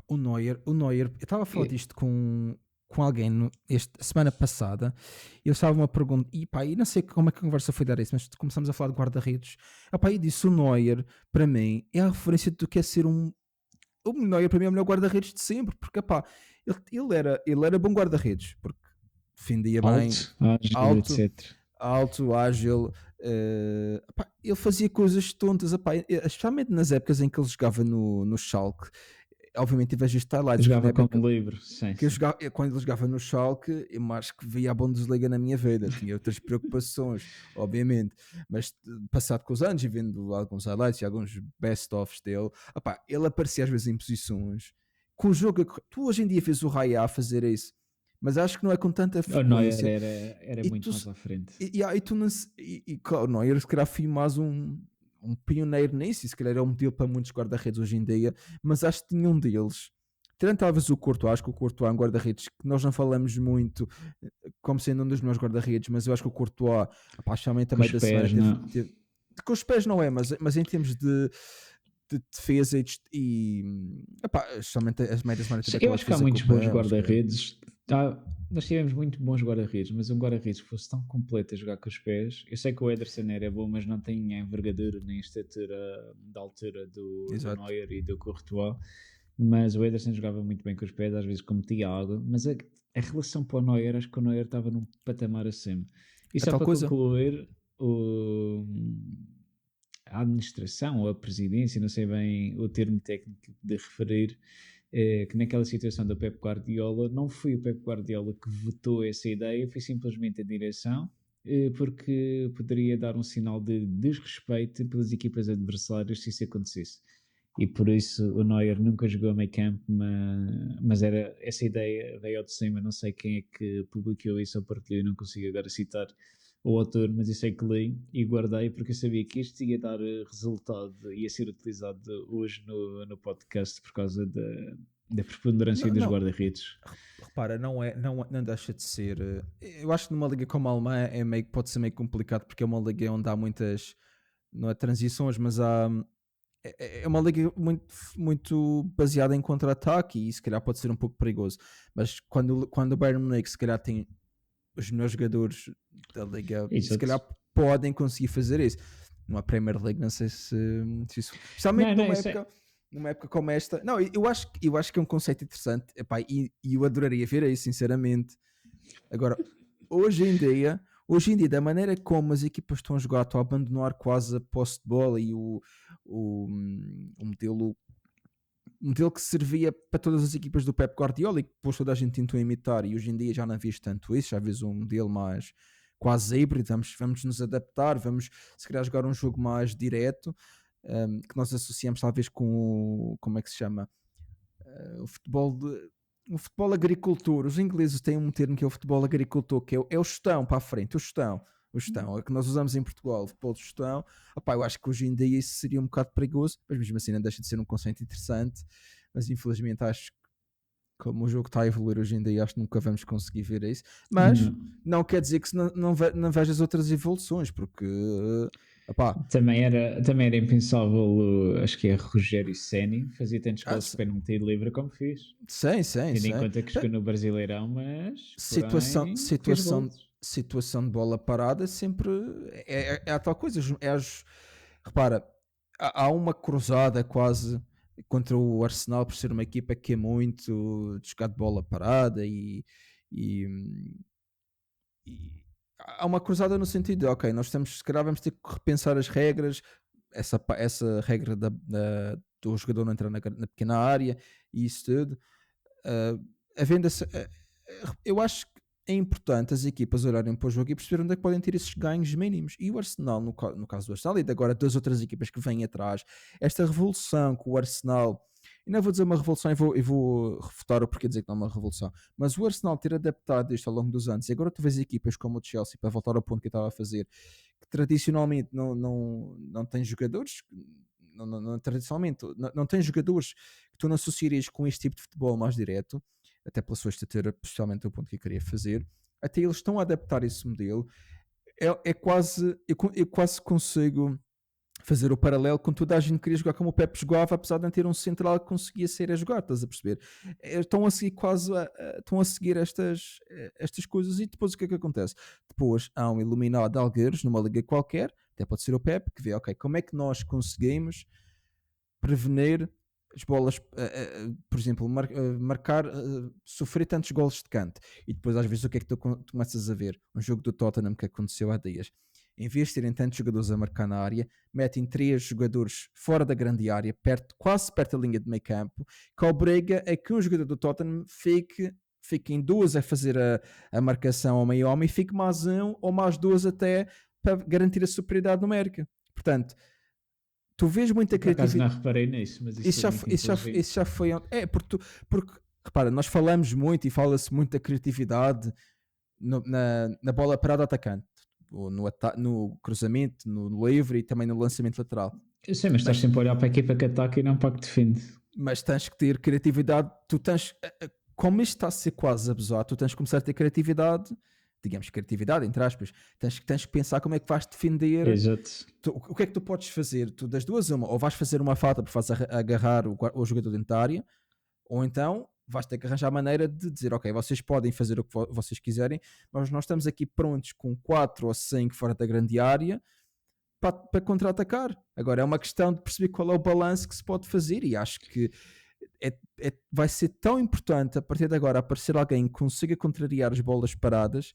O Neuer, eu estava a falar E- disto com alguém esta semana passada, e eu estava uma pergunta, e pá, e não sei como é que a conversa foi dar isso, mas começamos a falar de guarda-redes, e disse o Neuer, para mim, é a referência do que é ser o Neuer para mim é o melhor guarda-redes de sempre, porque ele era bom guarda-redes, porque defendia bem, Alto, ágil, alto, etc. alto, ágil, ele fazia coisas tontas, especialmente nas épocas em que ele jogava no Schalke. Obviamente tive estes highlights, porque na Jogava época como livre, sim, que eu sim. jogava, quando ele jogava no Schalke, eu mais que via a Bundesliga na minha vida, tinha outras preocupações, obviamente, mas passado com os anos e vendo alguns highlights e alguns best-ofs dele, ele aparecia às vezes em posições com o jogo tu hoje em dia vês o Raya a fazer isso, mas acho que não é com tanta O Neuer frequência, era e muito tu, mais à frente. e tu não, claro, não, eu se calhar fui mais um pioneiro nisso, e se calhar é um modelo para muitos guarda-redes hoje em dia, mas acho que nenhum deles, tirando talvez o Courtois, acho que o Courtois é um guarda-redes que nós não falamos muito como sendo um dos melhores guarda-redes, mas eu acho que o Courtois, especialmente Com também os da semana, pés, não. com os pés não é, mas em termos de defesa especialmente a meio da semana teve Eu aquela acho que há defesa com o muitos bons pé, acho que guarda-redes. Nós tivemos muito bons guarda-redes, mas um guarda-redes que fosse tão completo a jogar com os pés. Eu sei que o Ederson era bom, mas não tem a envergadura nem a estatura da altura do exato. Neuer e do Courtois. Mas o Ederson jogava muito bem com os pés, às vezes cometia água. Mas a relação para o Neuer, acho que o Neuer estava num patamar acima. E É só tal para coisa. concluir, a administração ou a presidência, não sei bem o termo técnico de referir, que naquela situação do Pep Guardiola, não foi o Pep Guardiola que votou essa ideia, foi simplesmente a direção, porque poderia dar um sinal de desrespeito pelas equipas adversárias se isso acontecesse. E por isso o Neuer nunca jogou a meio campo, mas era essa ideia veio ao de cima, não sei quem é que publicou isso ou partilhou, não consigo agora citar o autor, mas eu sei que li e guardei porque eu sabia que isto ia dar resultado, ia ser utilizado hoje no podcast por causa da preponderância Não, dos não, guarda-redes. repara, não deixa de ser. Eu acho que numa liga como a Alemã pode ser meio complicado porque é uma liga onde há muitas, não é transições, mas é uma liga muito baseada em contra-ataque e se calhar pode ser um pouco perigoso. Mas quando o Bayern Munique se calhar tem os melhores jogadores da liga, se Exato. calhar podem conseguir fazer isso. Numa Premier League, não sei se isso. Especialmente Não, não, isso é. numa época como esta. Não, eu acho que é um conceito interessante, e eu adoraria ver isso, sinceramente. Agora, hoje em dia, da maneira como as equipas estão a jogar, estão a abandonar quase a posse de bola e o modelo que servia para todas as equipas do Pep Guardiola e que depois toda a gente tentou imitar, e hoje em dia já não vês tanto isso, já vês um modelo mais quase híbrido, vamos nos adaptar, vamos se calhar jogar um jogo mais direto, que nós associamos talvez com como é que se chama? O futebol o futebol agricultor. Os ingleses têm um termo que é o futebol agricultor, que é o chutão para a frente, o chutão, é que nós usamos em Portugal, o futebol de chutão. Eu acho que hoje em dia isso seria um bocado perigoso, mas mesmo assim não deixa de ser um conceito interessante, mas infelizmente acho que como o jogo está a evoluir hoje em dia, acho que nunca vamos conseguir ver isso, mas Não. não quer dizer que não vejas outras evoluções, porque Epá, Também era impensável, acho que é Rogério Ceni, fazia tantos ah, gols de penalti livre como fez. sim, sim, Tendo em sim. conta que jogou no Brasileirão, mas Situação, porém fez situação, gols. situação de bola parada sempre é a tal coisa. Repara, há uma cruzada quase contra o Arsenal por ser uma equipa que é muito de jogar de bola parada e, e há uma cruzada no sentido de, ok, nós temos, se calhar vamos ter que repensar as regras, essa regra do jogador não entrar na pequena área e isso tudo. Uh, havendo eu acho que é importante as equipas olharem para o jogo e perceberem onde é que podem ter esses ganhos mínimos. E o Arsenal, no caso do Arsenal, e de agora das outras equipas que vêm atrás, esta revolução que o Arsenal, e não vou dizer uma revolução e vou refutar o porquê dizer que não é uma revolução, mas o Arsenal ter adaptado isto ao longo dos anos, e agora tu vês equipas como o Chelsea, para voltar ao ponto que eu estava a fazer, que tradicionalmente não tem jogadores, tradicionalmente não tem jogadores que tu não associarias com este tipo de futebol mais direto, até pela sua estatura, especialmente o ponto que eu queria fazer, até eles estão a adaptar esse modelo. É quase, eu quase consigo fazer o paralelo com toda a gente que queria jogar como o Pepe jogava, apesar de não ter um central que conseguia ser a jogar, estás a perceber? Estão a seguir quase estão a seguir estas coisas e depois o que é que acontece? Depois há um iluminado de Algueiros numa liga qualquer, até pode ser o Pepe, que vê, ok, como é que nós conseguimos prevenir as bolas, por exemplo, marcar, sofrer tantos golos de canto. E depois, às vezes, o que é que tu começas a ver? Um jogo do Tottenham que aconteceu há dias. Em vez de terem tantos jogadores a marcar na área, metem 3 jogadores fora da grande área, quase perto da linha de meio campo, que obriga a que um jogador do Tottenham fique em duas a fazer a marcação ao meio homem e fique mais um ou mais duas até para garantir a superioridade numérica. Portanto, tu vês muita Por acaso não criatividade. reparei nisso, mas isso Isso foi já, muito isso inteligente. já foi. Porque, repara, nós falamos muito e fala-se muito da criatividade na bola parada atacante, no cruzamento, no livre e também no lançamento lateral. Eu sei, mas estás Mas, sempre a olhar para a equipa que ataca e não para a que defende. mas tens que ter criatividade. Tu tens, como isto está a ser quase abusado, tu tens que começar a ter criatividade, digamos, criatividade, entre aspas. Tens que pensar como é que vais defender. Exato. O que é que tu podes fazer? Tu das duas, uma, ou vais fazer uma falta para fazer agarrar o jogador dentro da área, ou então vais ter que arranjar a maneira de dizer, ok, vocês podem fazer o que vocês quiserem, mas nós estamos aqui prontos com 4 ou 5 fora da grande área para contra-atacar. Agora é uma questão de perceber qual é o balanço que se pode fazer e acho que vai ser tão importante a partir de agora aparecer alguém que consiga contrariar as bolas paradas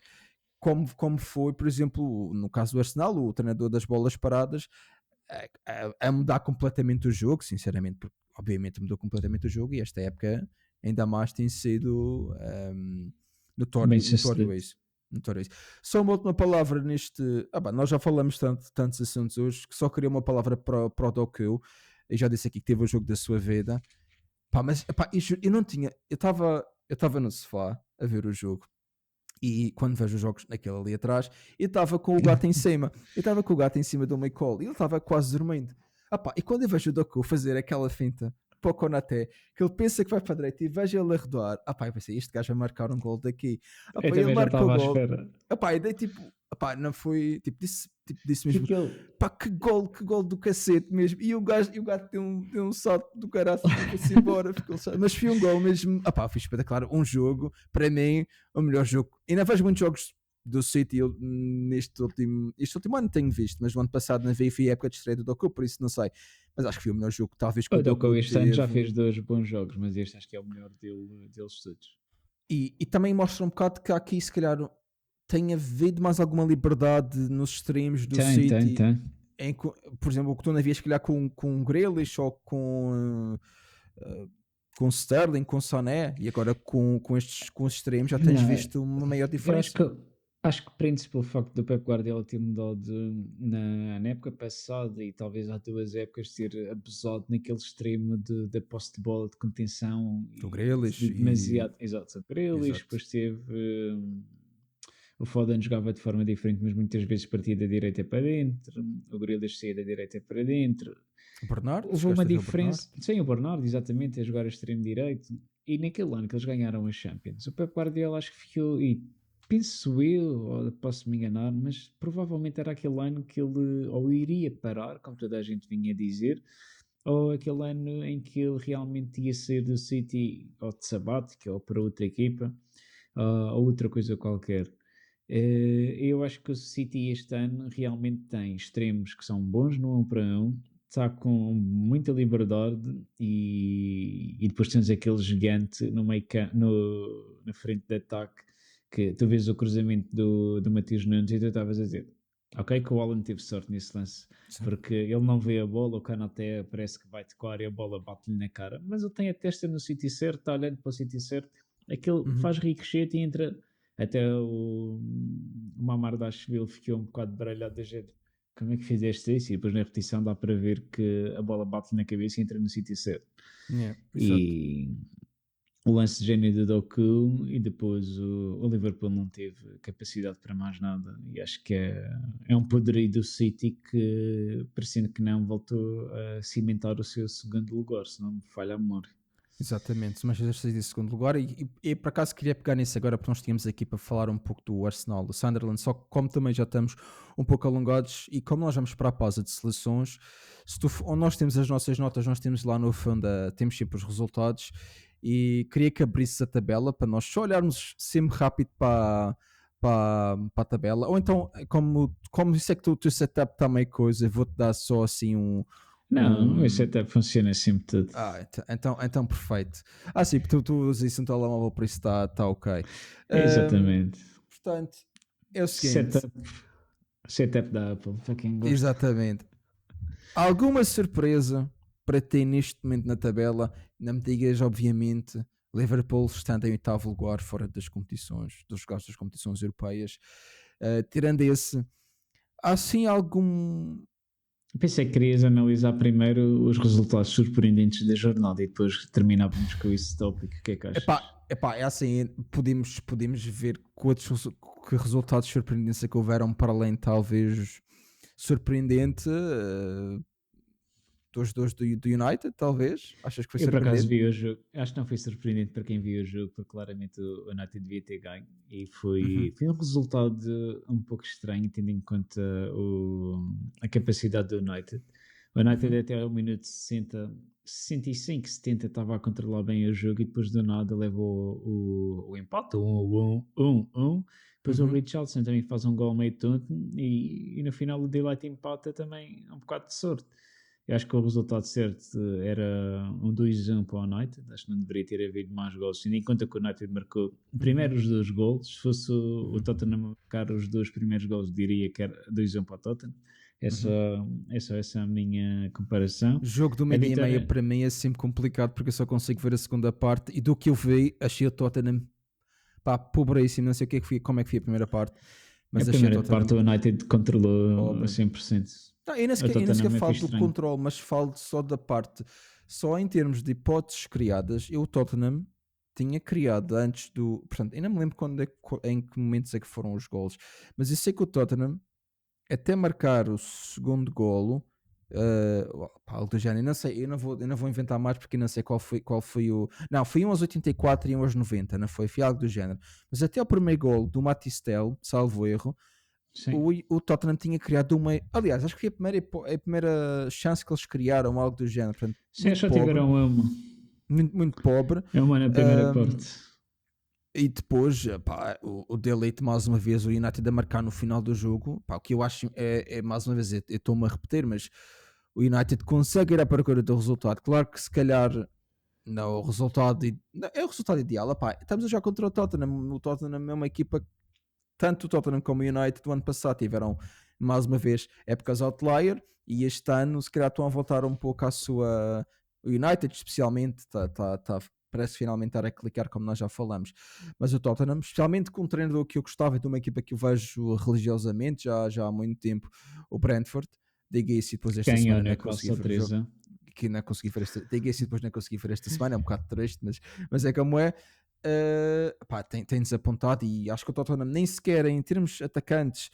como foi, por exemplo, no caso do Arsenal, o treinador das bolas paradas a mudar completamente o jogo, sinceramente, porque obviamente mudou completamente o jogo e esta época ainda mais tem sido Bem notório sucedido. isso. Notório isso. Só uma última palavra neste. Nós já falamos tantos assuntos hoje que só queria uma palavra para o Doku. Eu já disse aqui que teve o jogo da sua vida. Mas eu não tinha. Eu estava no sofá a ver o jogo e quando vejo os jogos naquele ali atrás, eu estava com o gato em cima. Eu estava com o gato em cima do meu colo e ele estava quase dormindo. E quando eu vejo o Doku fazer aquela finta para o Konaté, que ele pensa que vai para a direita e vejo ele a rodar, eu pensei, este gajo vai marcar um gol daqui. Eu Ele também já marca o estava à gol. espera. E dei tipo, não foi, disse Que mesmo, aquele, que gol do cacete mesmo. E o gajo deu um salto do caraças e foi-se embora. Mas foi um gol mesmo. Foi espetacular. Um jogo, para mim, o melhor jogo. Ainda vejo muitos jogos do City este último ano tenho visto, mas no ano passado não vi a época de estreia do Doku, por isso não sei. Mas acho que foi o melhor jogo, talvez que o o Doku Doku este ano já teve. fez 2 bons jogos, mas este acho que é o melhor deles todos. E também mostra um bocado que aqui, se calhar, tem havido mais alguma liberdade nos streams do City. Por exemplo, o que tu não havias, se calhar, com Grealish ou com Sterling, com Sané, e agora com estes extremos já tens Não, visto uma maior eu diferença. acho que prende-se pelo facto do Pep Guardiola ter mudado na época passada e talvez há 2 épocas ter abusado naquele extremo da posse de bola, de contenção Do e Grealish de demasiado. Exato, Grealish, exato. depois teve. O Foden jogava de forma diferente, mas muitas vezes partia da direita para dentro. O Grealish saía da direita para dentro. O Bernardo, Houve uma chegaste a ver o Bernardo? diferença. Sem o Bernardo, exatamente, a jogar a extremo direito. E naquele ano que eles ganharam a Champions, o Pep Guardiola acho que ficou. E penso eu, ou posso me enganar, mas provavelmente era aquele ano que ele ou iria parar, como toda a gente vinha dizer, ou aquele ano em que ele realmente ia sair do City ou de sabática ou para outra equipa, ou outra coisa qualquer. Eu acho que o City este ano realmente tem extremos que são bons no 1 para 1, está com muita liberdade e depois tens aquele gigante no meio na frente de ataque que tu vês o cruzamento do Matheus Nunes e tu estavas a dizer, ok, que o Alan teve sorte nesse lance, Sim. porque ele não vê a bola, o Kanaté parece que vai tocar e a bola bate-lhe na cara, mas ele tem a testa no sítio certo, está olhando para o sítio certo, aquele Uhum. faz ricochete e entra até o Mamardashvili ficou um bocado baralhado da gente. Como é que fizeste isso? E depois na repetição dá para ver que a bola bate na cabeça e entra no sítio certo. Yeah, exato. E o lance de gênio do Doku e depois o Liverpool não teve capacidade para mais nada. E acho que é um poderio do City que, parecendo que não, voltou a cimentar o seu segundo lugar, se não me falha a memória. Exatamente, o Manchester City em segundo lugar e por acaso queria pegar nisso agora porque nós tínhamos aqui para falar um pouco do Arsenal, do Sunderland, só que como também já estamos um pouco alongados e como nós vamos para a pausa de seleções, onde nós temos as nossas notas, nós temos lá no fundo, temos sempre os resultados e queria que abrisse a tabela para nós só olharmos sempre rápido para a tabela, ou então como isso é que o teu setup está meio coisa, vou-te dar só assim Não, esse um, até funciona sempre tudo. então perfeito. Sim, porque tu usas isso no telemóvel, por isso está ok. Exatamente. Portanto, é o seguinte, Setup, setup da Apple, para quem gosta. exatamente. Alguma surpresa para ter neste momento na tabela? Não me digas, obviamente, Liverpool estando em oitavo lugar fora das competições, dos jogos das competições europeias. Tirando esse, há sim algum. Pensei que querias analisar primeiro os resultados surpreendentes da jornada e depois terminávamos com esse tópico. O que é que achas? É assim, podemos ver que resultados surpreendentes é que houveram para além, talvez, surpreendente dos do United, talvez? Achas que foi Eu por acaso surpreendente? vi o jogo, acho que não foi surpreendente para quem viu o jogo, porque claramente o United devia ter ganho e Uhum, foi um resultado um pouco estranho, tendo em conta a capacidade do United. O United uhum, até ao minuto 60, 65, 70 estava a controlar bem o jogo e depois do nada levou o empate, 1-1. Depois o uhum. Richarlison também faz um gol meio tonto e no final o Delight empata também um bocado de sorte. Eu acho que o resultado certo era um 2-1 para o United. Acho que não deveria ter havido mais gols, tendo em conta que o United marcou Uhum, primeiro os dois gols. Se fosse o uhum, Tottenham marcar os dois primeiros gols, diria que era 2-1 para o Tottenham. É só, uhum. é só essa a minha comparação. Jogo do A meio-dia e meia vitória para mim é sempre complicado porque eu só consigo ver a segunda parte e do que eu vi, achei o Tottenham pobríssimo. Não sei como é que foi a primeira parte, A mas achei o primeira parte Tottenham o United controlou a pobre. 100%. Não, O eu nem sequer Tottenham é falo fixe do estranho. controle, mas falo só da parte. Só em termos de hipóteses criadas, eu, o Tottenham, tinha criado antes do. Portanto, ainda me lembro em que momentos é que foram os golos, mas eu sei que o Tottenham, até marcar o segundo golo, algo do género, eu não sei, eu não vou inventar mais porque eu não sei qual foi o. Não, foi um aos 84 e um aos 90, não foi? Foi algo do género. Mas até o primeiro golo do Matistel, salvo erro Sim. o Tottenham tinha criado uma. Aliás, acho que foi a primeira chance que eles criaram, algo do género. Portanto, Sim, muito só pobre, tiveram uma. muito pobre. É uma na primeira Ahm, parte. e depois, o Delete, mais uma vez, o United a marcar no final do jogo. O que eu acho mais uma vez, eu estou-me a repetir, mas o United consegue ir à procura do resultado. Claro que se calhar não, não, é o resultado ideal. Estamos a jogar contra o Tottenham. O Tottenham é uma equipa, tanto o Tottenham como o United do ano passado tiveram mais uma vez épocas outlier e este ano se calhar estão a voltar um pouco à sua. O United especialmente parece finalmente estar a clicar, como nós já falamos, mas o Tottenham, especialmente com um treinador que eu gostava, de uma equipa que eu vejo religiosamente já há muito tempo, o Brentford. Diga isso e depois esta Ganhou semana o não consegui Newcastle ver o jogo, 3-1. que não consegui ver diga isso e depois não consegui ver esta semana, é um bocado triste, mas é como é. Tem desapontado e acho que o Tottenham nem sequer em termos atacantes,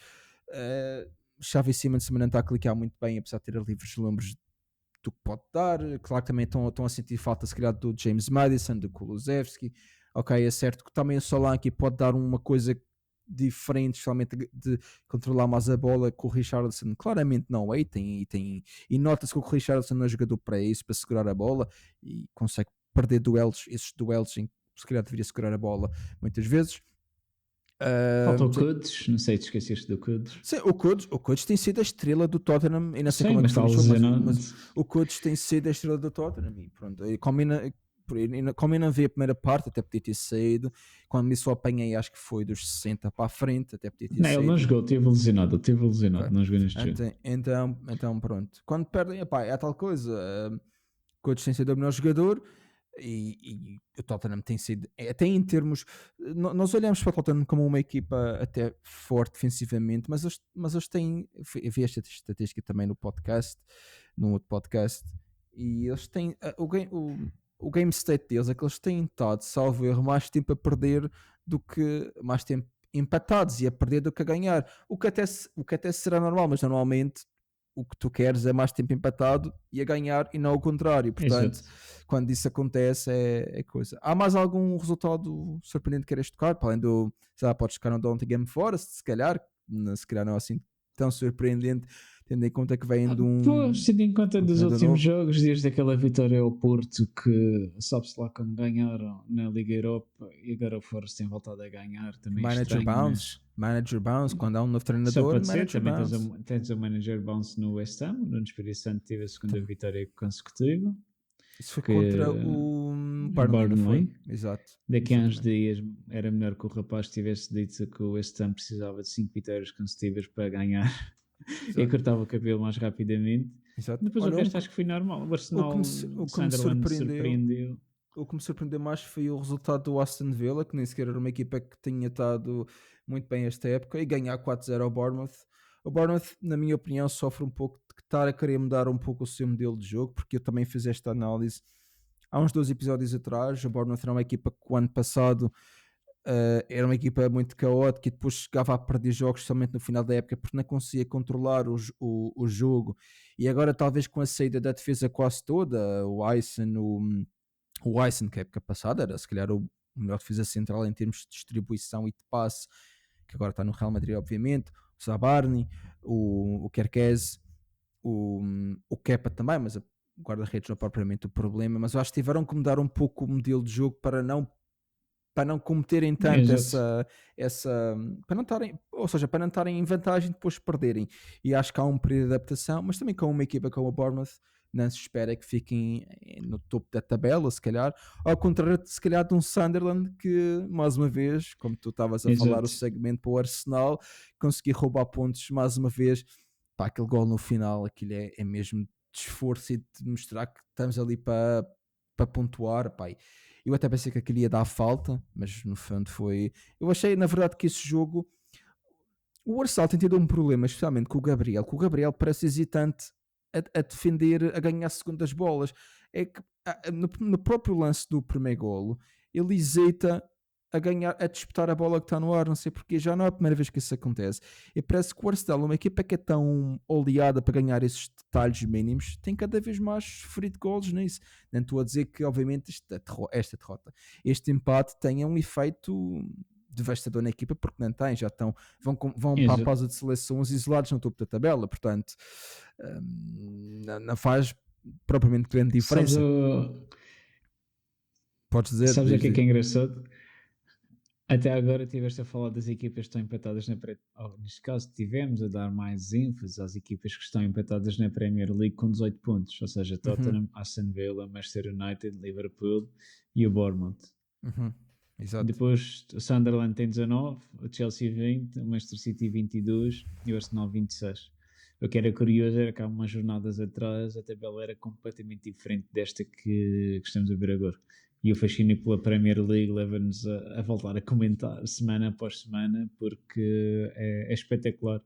Xavi Simons também não está a clicar muito bem, apesar de ter ali vislumbres do que pode dar. Claro que também estão a sentir falta se calhar do James Maddison, do Kulusevski. Ok, é certo que também o Solanke pode dar uma coisa diferente, especialmente de controlar mais a bola, que o Richarlison claramente não é, e nota-se que o Richarlison não é jogador para isso, para segurar a bola, e consegue perder esses duelos em que se calhar deveria segurar a bola muitas vezes. Falta o Kuds, não sei se esqueceste do Kuds. Sim, o Kuds tem sido a estrela do Tottenham, e não sei Sim, como é que mas está foi no jogo, lesionado. mas o Kuds tem sido a estrela do Tottenham, e pronto, e como eu não vi a primeira parte, até podia ter saído. Quando me só apanhei, acho que foi dos 60 para a frente, até podia ter Não, ele não saído. jogou, teve lesionado, Ok. não jogou neste jogo. Então, pronto. Quando perdem, epá, é tal coisa. Coates tem sido o melhor jogador, e o Tottenham tem sido, até em termos, nós olhamos para o Tottenham como uma equipa até forte defensivamente, mas eles têm, eu vi esta estatística também num outro podcast, e eles têm o game state deles é que eles têm estado, salvo erro, mais tempo a perder do que mais tempo empatados e a perder do que a ganhar, o que até será normal, mas normalmente o que tu queres é mais tempo empatado e a ganhar, e não o contrário. Portanto, Exato. quando isso acontece, é coisa. Há mais algum resultado surpreendente que queres tocar? Para além do, sei lá, podes tocar no Nottingham Forest, se calhar não é assim tão surpreendente, tendo em conta que vem de Pois, tendo em conta um dos treinador últimos novo. jogos, desde aquela vitória ao Porto, que sabe-se lá como ganharam na Liga Europa, e agora o Forest tem voltado a ganhar, também é estranho, mas Manager bounce, quando há um novo só treinador, pode ser. manager Também bounce. tens o manager bounce no West Ham. O Nuno Espírito Santo teve a segunda vitória consecutiva, Isso foi contra que o o Burnley, não foi? Burnley. Exato. Daqui a uns Exatamente. dias era melhor que o rapaz tivesse dito que o West Ham precisava de 5 vitórias consecutivas para ganhar e Exato. cortava o cabelo mais rapidamente. Exato. Depois o Olha, resto acho que foi normal. O o que me, Arsenal, o que me Sunderland surpreendeu surpreendeu. o que me surpreendeu mais foi o resultado do Aston Villa, que nem sequer era uma equipa que tinha estado muito bem esta época, e ganhar 4-0 ao Bournemouth. O Bournemouth, na minha opinião, sofre um pouco de estar a querer mudar um pouco o seu modelo de jogo, porque eu também fiz esta análise há uns 2 episódios atrás. O Bournemouth era uma equipa que o ano passado era uma equipa muito caótica, e depois chegava a perder jogos somente no final da época porque não conseguia controlar o jogo, e agora talvez com a saída da defesa quase toda, o Aysen, que a época passada era se calhar o melhor defesa central em termos de distribuição e de passe, que agora está no Real Madrid, obviamente, o Zabarni, o Kerkez, o Kepa também, mas o guarda-redes não é propriamente o problema. Mas eu acho que tiveram que mudar um pouco o modelo de jogo para não cometerem tanto Exato. para não estarem, ou seja, para não estarem em vantagem e depois perderem. E acho que há um período de adaptação, mas também com uma equipa como o Bournemouth não se espera que fiquem no topo da tabela, se calhar, ao contrário, se calhar, de um Sunderland que, mais uma vez, como tu estavas a falar, o Exato. segmento para o Arsenal, conseguir roubar pontos mais uma vez. Pá, aquele gol no final, aquilo é mesmo de esforço e de mostrar que estamos ali para pontuar, pá. Eu até pensei que aquilo ia dar falta, mas no fundo foi. Eu achei, na verdade, que esse jogo. O Arsenal tem tido um problema, especialmente com o Gabriel, parece hesitante a defender, a ganhar segundas bolas. É que no próprio lance do primeiro golo, ele hesita a ganhar, a disputar a bola que está no ar, não sei porquê, já não é a primeira vez que isso acontece. E parece que o Arsenal, uma equipa que é tão oleada para ganhar esses detalhes mínimos, tem cada vez mais sofrido golos nisso. Não estou a dizer que, obviamente, esta derrota, este empate tenha um efeito devastador na equipa, porque não tem, já estão, vão para a Exato. pausa de seleções isolados no topo da tabela, portanto, não faz propriamente grande Sabes, diferença. Podes dizer, sabes o que é diz. engraçado? Até agora tiveste a falar das equipas que estão empatadas neste caso tivemos a dar mais ênfase às equipas que estão empatadas na Premier League com 18 pontos, ou seja, Uhum, Tottenham, Aston Villa, Manchester United, Liverpool e o Bournemouth. uhum, exato. Depois o Sunderland tem 19, o Chelsea 20, o Manchester City 22 e o Arsenal 26. O que era curioso era que há umas jornadas atrás a tabela era completamente diferente desta que estamos a ver agora. E o fascínio pela Premier League leva-nos a voltar a comentar semana após semana, porque é espetacular.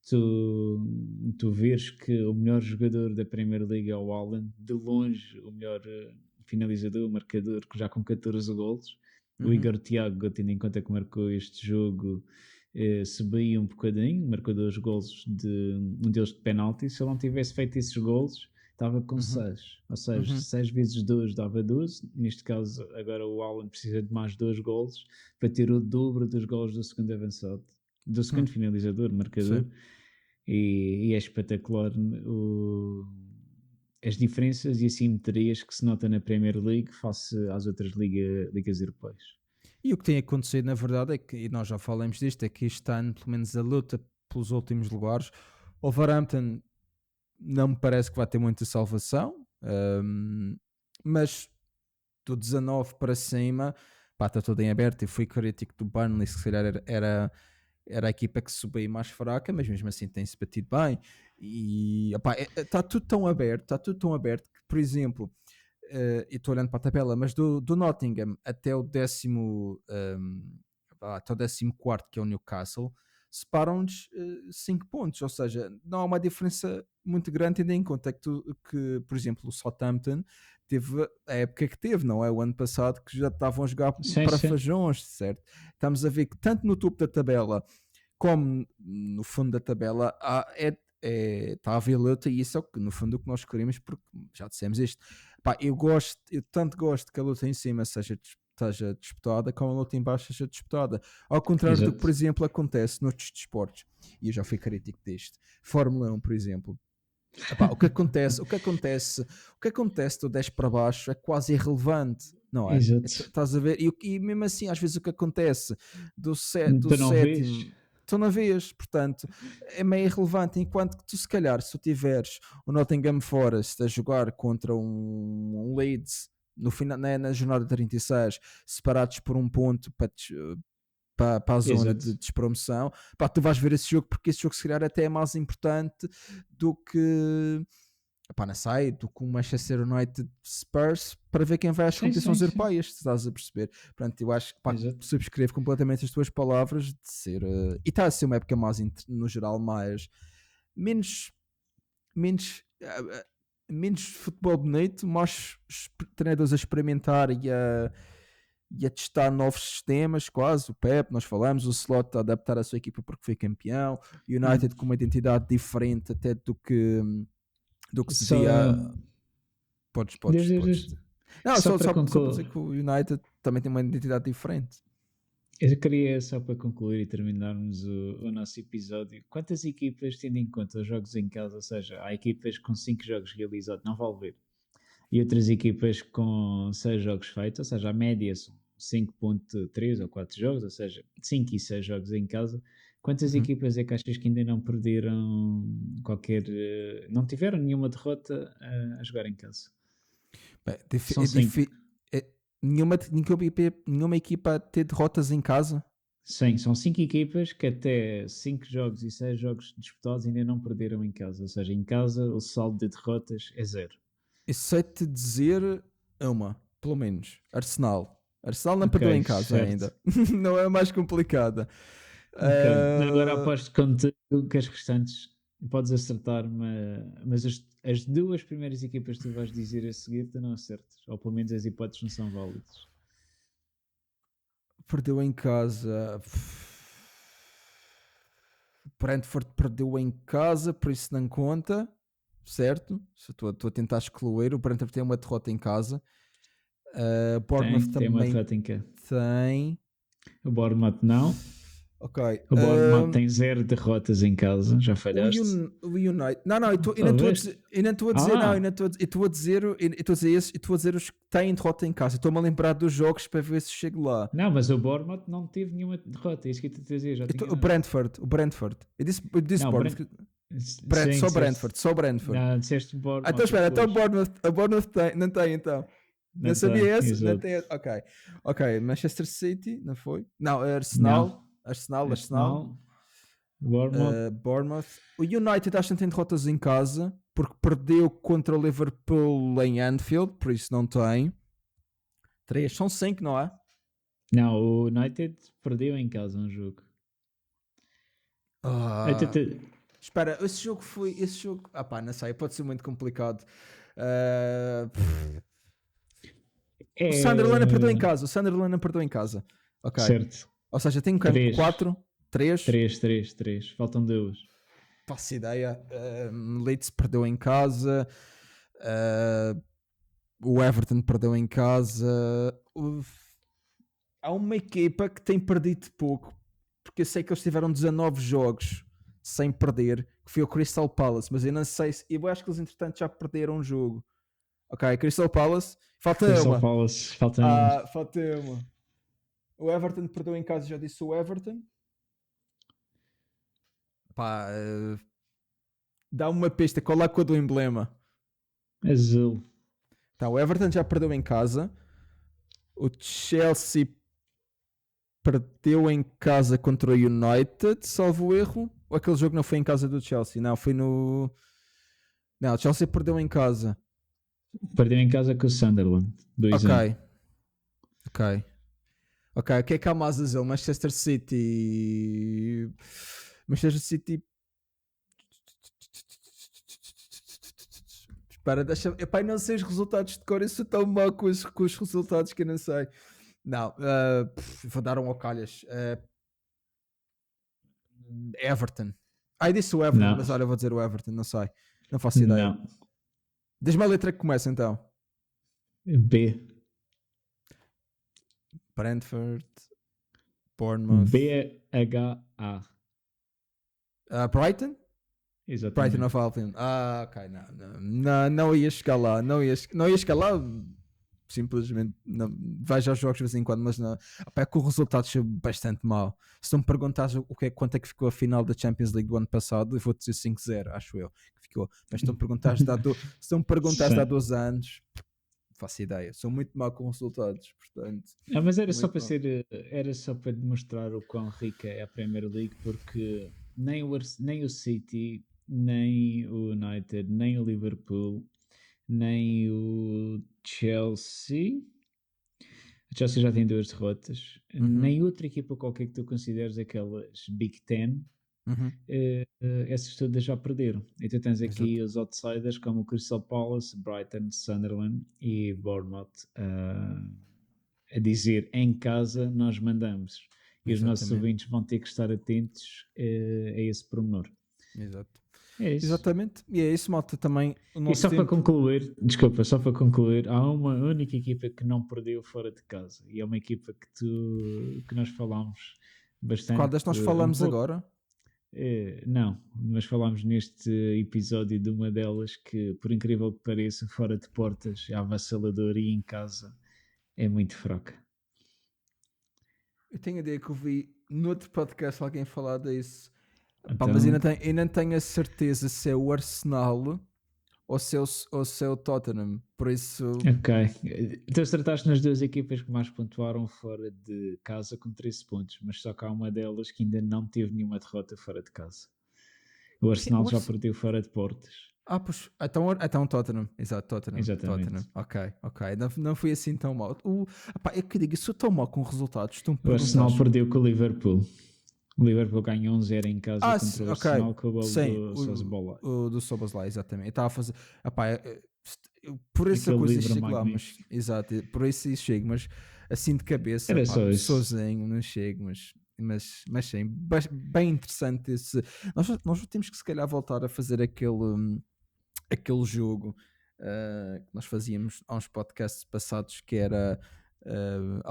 Tu vês que o melhor jogador da Premier League é o Haaland, de longe o melhor finalizador, marcador, que já com 14 golos. O Uhum. Igor Thiago, tendo em conta que marcou este jogo, subiu um bocadinho, marcou 2 golos, um deles de penalti. Se ele não tivesse feito esses golos, estava com Uhum. 6. Ou seja, Uhum. 6 vezes 2 dava 12. Neste caso, agora o Haaland precisa de mais 2 golos para ter o dobro dos golos do segundo avançado, do segundo Hum. finalizador, marcador. Sim. E é espetacular as diferenças e assimetrias que se nota na Premier League face às outras ligas europeias. E o que tem acontecido, na verdade, é que, e nós já falamos disto, é que este ano, pelo menos a luta pelos últimos lugares, o Wolverhampton não me parece que vai ter muita salvação, mas do 19 para cima, pá, está tudo em aberto. Eu fui crítico do Burnley, se calhar era a equipa que subia mais fraca, mas mesmo assim tem-se batido bem. E está tudo tão aberto, que, por exemplo, e estou olhando para a tabela, mas do Nottingham até o até o 14º, que é o Newcastle, separam-nos 5 pontos, ou seja, não há uma diferença muito grande, tendo em conta que, por exemplo, o Southampton teve a época que teve, não é? O ano passado, que já estavam a jogar Sim, para sim. fajões, certo? Estamos a ver que tanto no topo da tabela como no fundo da tabela está a haver luta, e isso é no fundo o que nós queremos, porque já dissemos isto. Pá, eu tanto gosto que a luta em cima seja disputada, como a luta em baixo seja disputada, ao contrário do que, por Exato. exemplo, acontece noutros desportos, e eu já fui crítico disto. Fórmula 1, por exemplo. Epá, o que acontece do 10 para baixo é quase irrelevante, não é? Exato. Estás a ver? E mesmo assim, às vezes o que acontece do Tu não vês? sétimo, tu não vês, portanto, é meio irrelevante. Enquanto que tu, se calhar, se tu tiveres o Nottingham Forest a jogar contra um Leeds no final, na jornada 36, separados por um ponto para a zona de Exato. despromoção, pá, tu vais ver esse jogo, porque esse jogo se calhar até é mais importante do que, não sei, do que o Manchester United Spurs, para ver quem vai às Sim, sim, competições sim. europeias, se estás a perceber. Portanto, eu acho que, pá, Exato. subscrevo completamente as tuas palavras de ser, e está a ser uma época mais, no geral, mais, menos, menos, menos futebol bonito, mais treinadores a experimentar e a testar novos sistemas, quase. O Pep, nós falamos, o Slot a adaptar a sua equipa porque foi campeão, o United com uma identidade diferente até do que se via. Só, Podes desde, dizer. Não, só só para para dizer concluir, que o United também tem uma identidade diferente. eu queria só para concluir e terminarmos o nosso episódio. Quantas equipas, tendo em conta os jogos em casa, ou seja, há equipas com 5 jogos realizados, não vale ver, e outras equipas com 6 jogos feitos, ou seja, a média são 5.3 ou 4 jogos, ou seja, 5 e 6 jogos em casa. Quantas Uhum. equipas é que achas que ainda não perderam não tiveram nenhuma derrota a jogar em casa? Bem, São 5. nenhuma equipa a ter derrotas em casa. Sim, são 5 equipas que até 5 jogos e 6 jogos disputados ainda não perderam em casa. Ou seja, em casa o saldo de derrotas é 0. Eu sei-te dizer pelo menos. Arsenal não perdeu Ok, em casa certo. ainda. Não é mais complicada. Ok, agora Ah, aposto contigo que as restantes podes acertar, mas as duas primeiras equipas que tu vais dizer a seguir tu não acertas, ou pelo menos as hipóteses não são válidas. Perdeu em casa. Brentford perdeu em casa, por isso não conta. Certo? Estou a tentar excluir. O Brentford tem uma derrota em casa. Bournemouth Tem uma também derrota em cá. tem. O Bournemouth não. Ok. O Bournemouth tem 0 derrotas em casa, já falhaste. O United. Não, eu não estou a Talvez. dizer. Eu não estou a dizer, não. Ah, Eu estou a dizer. Eu estou a dizer isso. Eu estou a dizer os que têm derrota em casa. Estou-me a lembrar dos jogos para ver se chego lá. não, mas o Bournemouth não teve nenhuma derrota, é isso que eu te dizer, já te O enganaste. Brentford. Eu disse Não, Bournemouth. sim, Só disseste. Brentford. Só Brentford. Não, disseste Então Bournemouth espera. Então depois. a Bournemouth não tem então. Não Não tem, sabia esse? Não exato. tem. Ok. Ok. Manchester City, não foi? Não, Não. Arsenal. Arsenal. Arsenal, Bournemouth, Bournemouth. O United acho que não tem derrotas em casa porque perdeu contra o Liverpool em Anfield, por isso não tem. 3, são 5, não é? não, o United perdeu em casa um jogo. Ah, espera, esse jogo foi. Não sei, pode ser muito complicado. Ah, o Sunderland não perdeu em É. casa. Ok. Certo. Ou seja, tem 3. 4, 3. 3. Faltam duas. Faço ideia. Leeds perdeu em casa. O Everton perdeu em casa. Há uma equipa que tem perdido pouco, porque eu sei que eles tiveram 19 jogos sem perder, que foi o Crystal Palace, mas eu não sei se. Eu acho que eles entretanto já perderam um jogo. Ok, Crystal Palace. Falta Crystal uma. Palace, falta um. Falta uma. O Everton perdeu em casa, já disse o Everton. Pá, dá uma pista, qual é a cor do emblema? Azul. Tá, o Everton já perdeu em casa. O Chelsea perdeu em casa contra o United, salvo erro. Ou aquele jogo não foi em casa do Chelsea? Não, foi no. Não, o Chelsea perdeu em casa. Perdeu em casa com o Sunderland. 2-1. Ok. O que é que há mais azul? Manchester City. Manchester City. Espera, deixa. Epá, não sei os resultados de cor. Eu sou tão mal com os resultados que eu não sei. Não, vou dar um ao calhas. Everton. Eu disse o Everton, Não. mas olha, eu vou dizer o Everton, não sei. Não faço ideia. Não. Diz-me a letra que começa então. B. Brentford, Bournemouth. B-H-A. Brighton? Exatamente. Brighton of Albion. Ok, não ia chegar lá. Não ia chegar lá. Simplesmente não, vejo aos jogos de vez em quando, mas não. É que o resultado foi bastante mau. Se tu me perguntares quanto é que ficou a final da Champions League do ano passado, eu vou dizer 5-0, acho eu que ficou. Mas se tu me perguntares de há 12 anos, faço ideia. Sou muito mau com resultados, portanto. Mas era só para demonstrar o quão rica é a Premier League, porque nem o City, nem o United, nem o Liverpool, nem o Chelsea. O Chelsea já tem 2 derrotas. Nem outra equipa qualquer que tu consideres aquelas Big Ten, essas todas já perderam. Então tens aqui os outsiders como o Crystal Palace, Brighton, Sunderland e Bournemouth a dizer em casa nós mandamos. E os nossos ouvintes vão ter que estar atentos a esse pormenor. Exato. É isso. Exatamente. E é isso, malta, também. E só para concluir, há uma única equipa que não perdeu fora de casa. E é uma equipa que nós falámos bastante. Qual das nós falamos agora? Não, mas falámos neste episódio de uma delas que, por incrível que pareça, fora de portas é avassaladora e em casa é muito fraca. Eu tenho a ideia que eu vi noutro podcast alguém falar disso. Então, mas eu não tenho a certeza se é o Arsenal ou se é o Tottenham. Por isso. Ok. Então trataste nas 2 equipas que mais pontuaram fora de casa com 13 pontos, mas só que há uma delas que ainda não teve nenhuma derrota fora de casa. O Arsenal já perdeu fora de portas. Pois. Então Tottenham. Exato, Tottenham. Exatamente. Tottenham. Ok. Não foi assim tão mal. É que digo, eu sou tão mal com resultados. O Arsenal perdeu com o Liverpool. O Liverpool ganhou 1-0 em casa contra o Arsenal com o gol do Szoboszlai. O do Szoboszlai, exatamente. Eu estava a fazer. Por isso a coisa chego lá, mas. Exato, por isso chego, mas assim de cabeça, era só isso. Sozinho, não chego, mas sim, bem interessante esse. Nós temos que se calhar voltar a fazer aquele jogo que nós fazíamos há uns podcasts passados que era.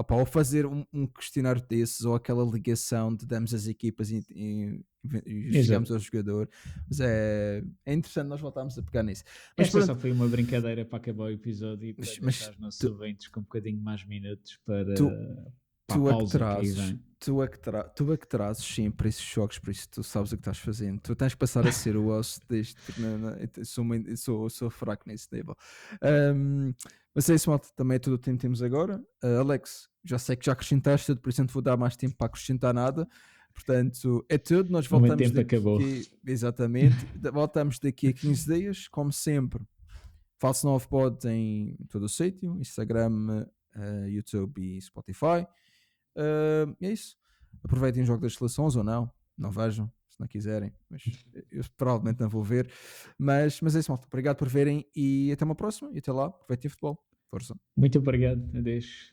Ou fazer um questionário desses ou aquela ligação de damos as equipas e chegamos ao jogador, mas é interessante nós voltarmos a pegar nisso. Mas esta só foi uma brincadeira para acabar o episódio e para deixar os nossos ouvintes com um bocadinho mais minutos para tu é que trazes sempre esses jogos, por isso tu sabes o que estás fazendo. Tu tens que passar a ser o host deste. Sou fraco nesse nível. Mas é isso, malta. Também é tudo o tempo que temos agora. Alex, já sei que já acrescentaste tudo, por isso não te vou dar mais tempo para acrescentar nada. Portanto, é tudo. Nós voltamos daqui. Acabou. Exatamente. Voltamos daqui a 15 dias, como sempre. Falso Novo Pod em todo o sítio: Instagram, YouTube e Spotify. É isso. Aproveitem o jogo das seleções ou não vejam, se não quiserem, mas eu provavelmente não vou ver, mas é isso, malta. Obrigado por verem e até uma próxima, e até lá, aproveitem o futebol. Força. Muito obrigado, adeus.